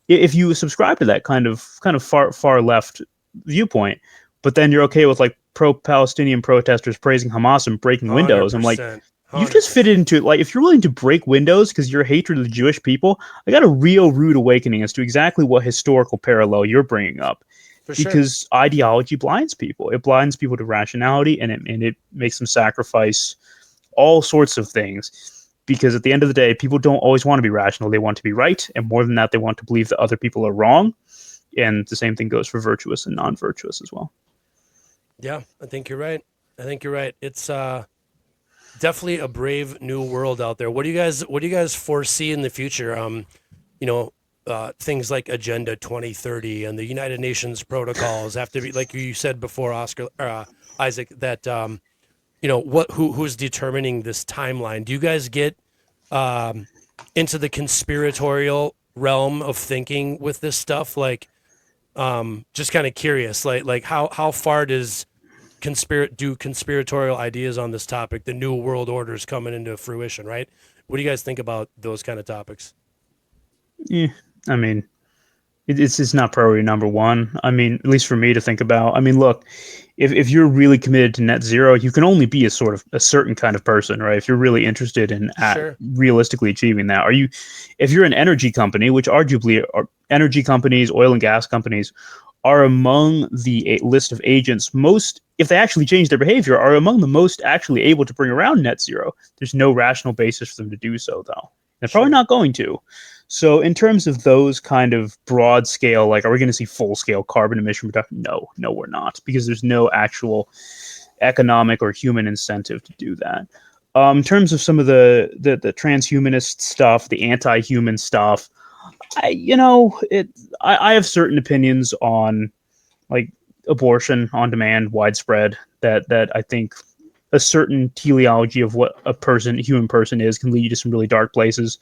if you subscribe to that kind of far left viewpoint, but then you're okay with like pro-Palestinian protesters praising Hamas and breaking windows, I'm like, 100%. You've just fitted into, like, if you're willing to break windows because your hatred of the Jewish people, I got a real rude awakening as to exactly what historical parallel you're bringing up. Because ideology blinds people. It blinds people to rationality, and it makes them sacrifice all sorts of things. Because at the end of the day, people don't always want to be rational. They want to be right. And more than that, they want to believe that other people are wrong. And the same thing goes for virtuous and non-virtuous as well. Yeah, I think you're right. It's definitely a brave new world out there. What do you guys foresee in the future? Things like Agenda 2030 and the United Nations protocols have to be, like you said before, Isaac, that who's determining this timeline? Do you guys get into the conspiratorial realm of thinking with this stuff? Like, just kind of curious, like how far does conspiratorial ideas on this topic, the new world order, is coming into fruition, right? What do you guys think about those kind of topics? Yeah, I mean, it's not priority number one. I mean, at least for me to think about. I mean, look, if you're really committed to net zero, you can only be a certain kind of person, right? If you're really interested in realistically achieving that, if you're an energy company, which arguably are energy companies, oil and gas companies, are among the list of agents most, if they actually change their behavior, are among the most actually able to bring around net zero. There's no rational basis for them to do so, though. They're probably not going to. So in terms of those kind of broad scale, like, are we going to see full scale carbon emission reduction? No, we're not, because there's no actual economic or human incentive to do that. In terms of some of the transhumanist stuff, the anti-human stuff, I have certain opinions on, like, abortion on demand, widespread, that I think a certain teleology of what a human person is can lead you to some really dark places.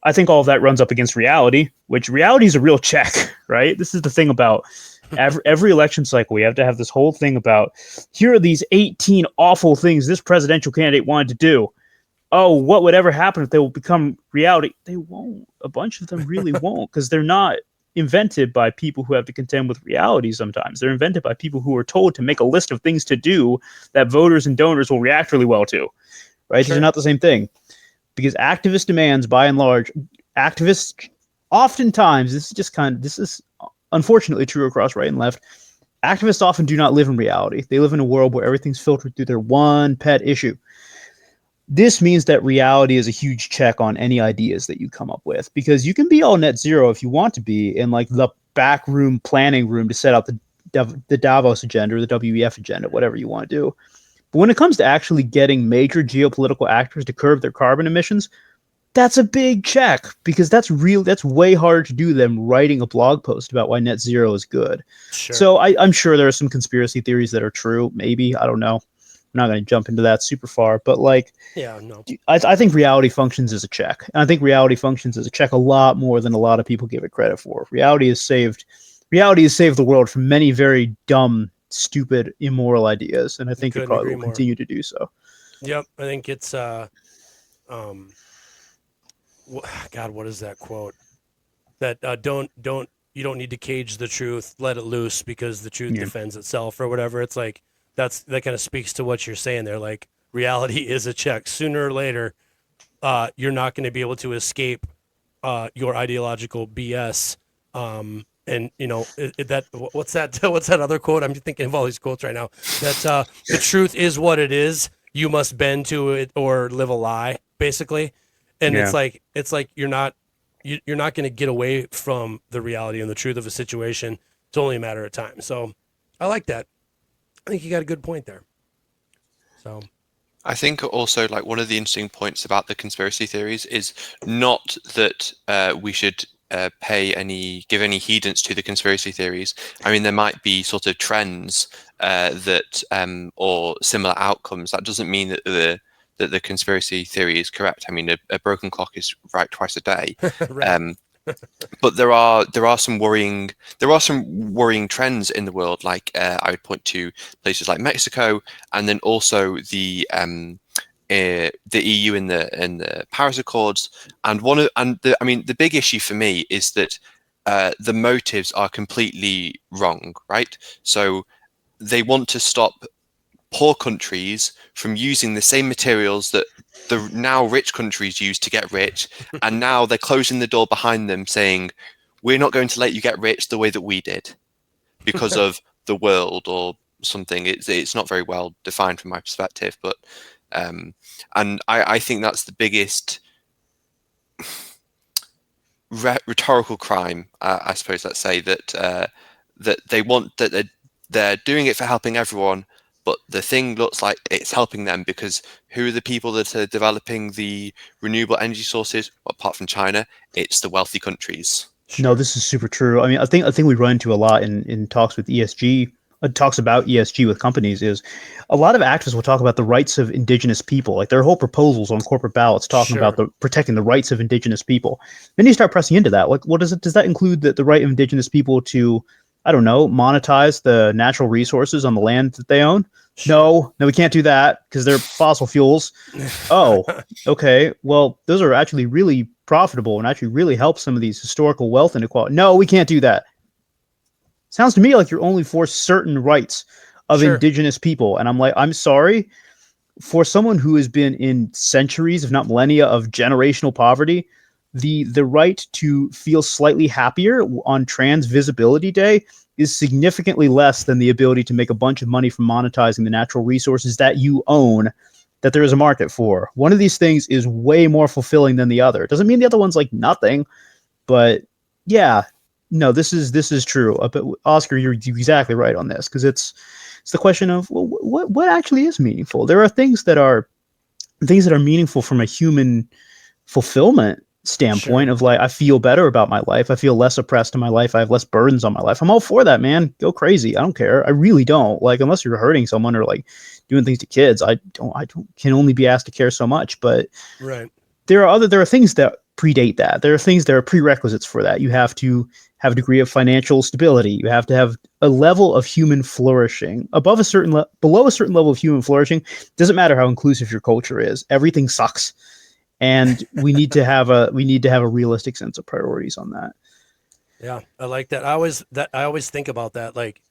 I think all of that runs up against reality, which reality is a real check, right? This is the thing about every election cycle. We have to have this whole thing about, here are these 18 awful things this presidential candidate wanted to do. Oh, what would ever happen if they will become reality? They won't. A bunch of them really won't, because they're not invented by people who have to contend with reality sometimes. They're invented by people who are told to make a list of things to do that voters and donors will react really well to, right? These are not the same thing. Because activist demands, by and large, activists oftentimes, this is unfortunately true across right and left, activists often do not live in reality. They live in a world where everything's filtered through their one pet issue. This means that reality is a huge check on any ideas that you come up with, because you can be all net zero if you want to be in, like, the back room planning room to set out the Davos agenda or the WEF agenda, whatever you want to do. But when it comes to actually getting major geopolitical actors to curb their carbon emissions, that's a big check, because that's way harder to do than writing a blog post about why net zero is good. Sure. So I'm sure there are some conspiracy theories that are true. Maybe, I don't know. I'm not going to jump into that super far, but, like, I think reality functions as a check. And I think reality functions as a check a lot more than a lot of people give it credit for. Reality has saved the world from many very dumb, stupid, immoral ideas, and I think it probably will continue to do so. Yep, I think it's God, what is that quote? That you don't need to cage the truth, let it loose, because the truth defends itself, or whatever. It's like that kind of speaks to what you're saying there. Like, reality is a check. Sooner or later, you're not going to be able to escape your ideological BS. And what's that other quote? I'm thinking of all these quotes right now. That the truth is what it is. You must bend to it or live a lie, basically. And Yeah. it's like you're not going to get away from the reality and the truth of a situation. It's only a matter of time. So I like that. I think you got a good point there. So I think also like one of the interesting points about the conspiracy theories is not that we should give any heedance to the conspiracy theories. I mean, there might be sort of trends that or similar outcomes. That doesn't mean that the conspiracy theory is correct. I mean, a broken clock is right twice a day. right. But there are some worrying trends in the world. Like I would point to places like Mexico, and then also the EU in the Paris Accords. And the big issue for me is that the motives are completely wrong, right? So they want to stop poor countries from using the same materials that the now rich countries use to get rich, and now they're closing the door behind them, saying, "We're not going to let you get rich the way that we did," because of the world or something. It's not very well defined from my perspective, but and I think that's the biggest rhetorical crime, I suppose. Let's say that they want that they're doing it for helping everyone, but the thing looks like it's helping them because who are the people that are developing the renewable energy sources? Well, apart from China, it's the wealthy countries. No, this is super true. I mean, I think we run into a lot in talks with ESG, talks about ESG with companies is a lot of actors will talk about the rights of indigenous people. Like there are whole proposals on corporate ballots talking about protecting the rights of indigenous people. Then you start pressing into that. Like, what is it? Does that include the right of indigenous people to, I don't know, monetize the natural resources on the land that they own? No, we can't do that because they're fossil fuels. Oh, okay. Well, those are actually really profitable and actually really help some of these historical wealth inequality. No, we can't do that. Sounds to me like you're only for certain rights of indigenous people. And I'm like, I'm sorry, for someone who has been in centuries, if not millennia, of generational poverty, the right to feel slightly happier on Trans Visibility Day is significantly less than the ability to make a bunch of money from monetizing the natural resources that you own, that there is a market for. One of these things is way more fulfilling than the other. It doesn't mean the other one's like nothing, but yeah, no, this is true. But Oscar, you're exactly right on this, because it's the question of, well, what actually is meaningful. There are things that are meaningful from a human fulfillment standpoint of like, I feel better about my life. I feel less oppressed in my life. I have less burdens on my life. I'm all for that, man. Go crazy. I don't care. I really don't. Like, unless you're hurting someone or like doing things to kids, I can only be asked to care so much. But there are things that predate that. There are things that are prerequisites for that. You have to have a degree of financial stability. You have to have a level of human flourishing below a certain level of human flourishing. Doesn't matter how inclusive your culture is. Everything sucks. And we need to have a realistic sense of priorities on that. Yeah, I like that. I always think about that. Like,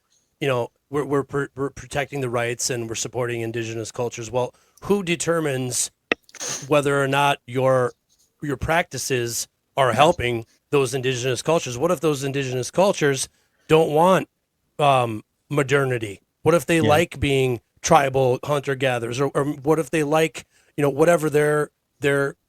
you know, we're protecting the rights and we're supporting indigenous cultures. Well, who determines whether or not your practices are helping those indigenous cultures? What if those indigenous cultures don't want modernity? What if they like being tribal hunter gatherers, or what if they like, you know, whatever their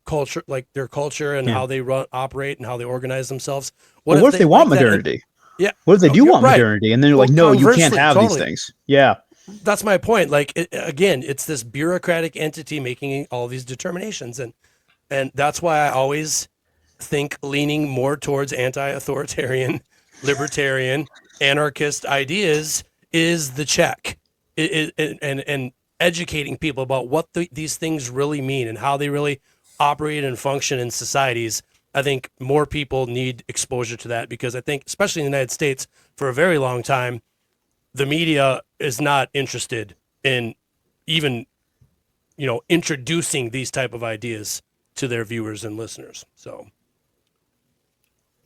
culture, like their culture and how they operate and how they organize themselves? What if they want modernity? Yeah. What if they do want modernity? And then you're like, no, you can't have these things. Yeah. That's my point. Like, again, it's this bureaucratic entity making all these determinations. And that's why I always think leaning more towards anti-authoritarian, libertarian, anarchist ideas is the check. And educating people about what these things really mean and how they really operate and function in societies. I think more people need exposure to that, because I think, especially in the United States, for a very long time, the media is not interested in even, you know, introducing these type of ideas to their viewers and listeners. So,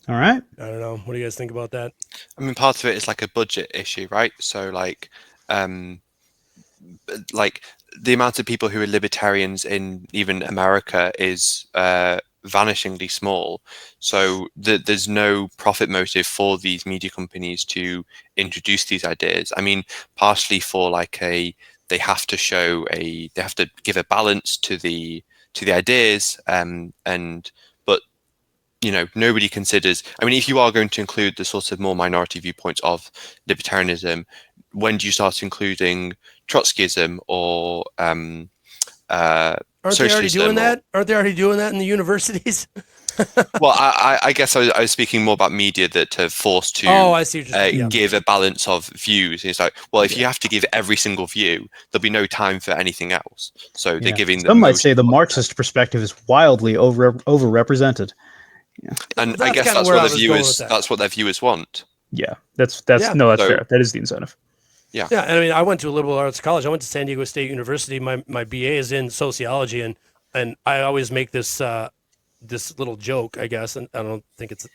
all right. I don't know. What do you guys think about that? I mean, part of it is like a budget issue, right? So like the amount of people who are libertarians in even America is vanishingly small. So there's no profit motive for these media companies to introduce these ideas. I mean, partially for like they have to give a balance to the ideas, but nobody considers. I mean, if you are going to include the sort of more minority viewpoints of libertarianism, when do you start including Trotskyism or Aren't they already socialism? doing that? Aren't they already doing that in the universities? Well, I guess I was speaking more about media that are forced to I see what you're saying. give a balance of views. It's like, well, if you have to give every single view, there'll be no time for anything else. So they're giving Some might say the Marxist perspective is wildly overrepresented. Yeah. And I guess that's what their viewers want. Yeah, that's fair. That is the incentive. Yeah. Yeah, and I mean, I went to a liberal arts college. I went to San Diego State University. My BA is in sociology, and I always make this this little joke, I guess, and I don't think it's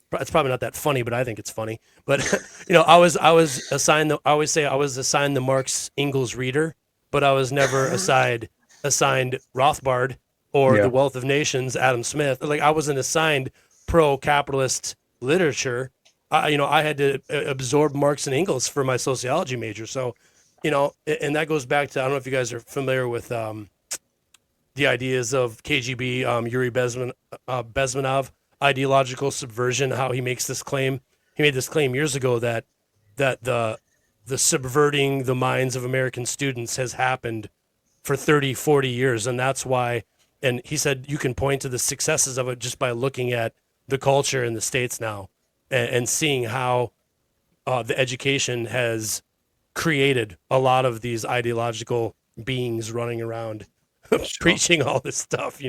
probably not that funny, but I think it's funny. But I was assigned I always say I was assigned the Marx Engels reader, but I was never assigned Rothbard or The Wealth of Nations, Adam Smith. Like, I wasn't assigned pro-capitalist literature. I had to absorb Marx and Engels for my sociology major. So, and that goes back to, I don't know if you guys are familiar with the ideas of KGB, Yuri Bezmenov, ideological subversion, how he makes this claim. He made this claim years ago that the subverting the minds of American students has happened for 30, 40 years. And that's why, and he said you can point to the successes of it just by looking at the culture in the States now and seeing how the education has created a lot of these ideological beings running around preaching all this stuff,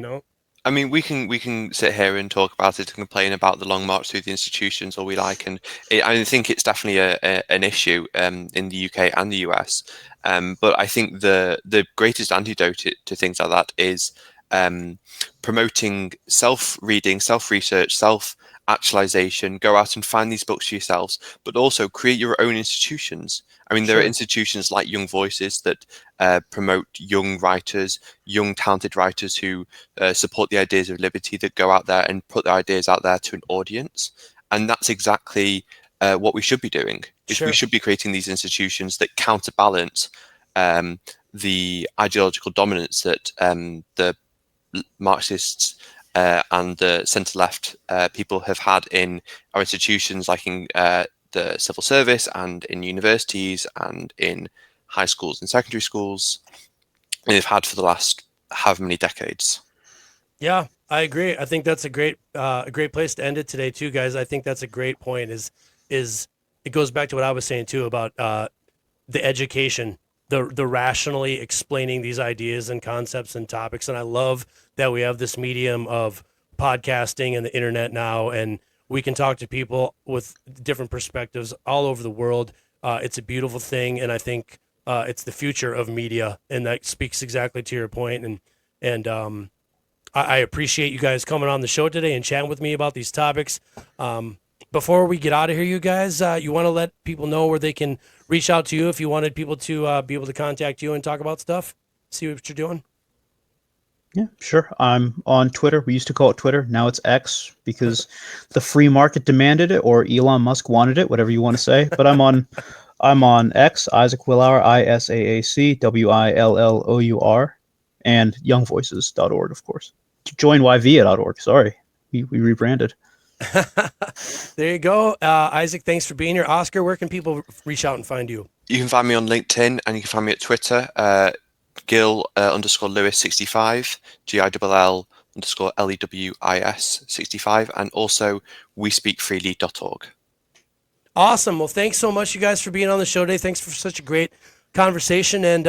I mean, we can sit here and talk about it and complain about the long march through the institutions all we like, and I think it's definitely an issue in the UK and the US. But I think the greatest antidote to things like that is promoting self-reading, self-research, self-actualization. Go out and find these books for yourselves, but also create your own institutions. I mean, there are institutions like Young Voices that promote young writers, young talented writers who support the ideas of liberty, that go out there and put their ideas out there to an audience. And that's exactly what we should be doing. We should be creating these institutions that counterbalance the ideological dominance that the Marxists and the centre-left people have had in our institutions, like in the civil service and in universities and in high schools and secondary schools, and they've had for the last however many decades. Yeah, I agree. I think that's a great place to end it today too, guys. I think that's a great point. Is it goes back to what I was saying too about the education, the rationally explaining these ideas and concepts and topics. And I love that we have this medium of podcasting and the internet now, and we can talk to people with different perspectives all over the world. It's a beautiful thing, and I think it's the future of media, and that speaks exactly to your point. And I appreciate you guys coming on the show today and chatting with me about these topics. Before we get out of here, you guys, you want to let people know where they can reach out to you if you wanted people to be able to contact you and talk about stuff, see what you're doing? Yeah, sure. I'm on Twitter. We used to call it Twitter. Now it's X because the free market demanded it, or Elon Musk wanted it, whatever you want to say. But I'm on X, Isaac Willour, ISAAC, WILLOUR, and youngvoices.org, of course. Join YV.org. Sorry, we rebranded. There you go. Isaac, thanks for being here. Oscar, where can people reach out and find you? You can find me on LinkedIn, and you can find me at Twitter. Gill_Lewis 65, GILL_LEWIS 65, and also WeSpeakFreely.org. Awesome. Well, thanks so much, you guys, for being on the show today. Thanks for such a great conversation, and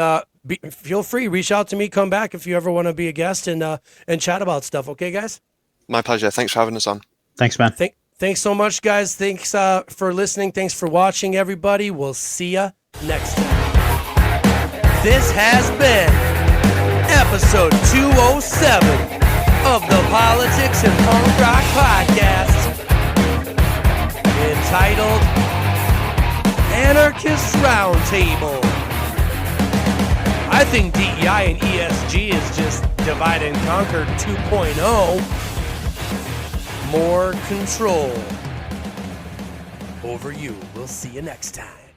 feel free, reach out to me, come back if you ever want to be a guest and chat about stuff. Okay, guys? My pleasure. Thanks for having us on. Thanks, man. Thanks so much, guys. Thanks for listening. Thanks for watching, everybody. We'll see you next time. This has been episode 207 of the Politics and Punk Rock Podcast, entitled Anarchist Roundtable. I think DEI and ESG is just divide and conquer 2.0. more control over you. We'll see you next time.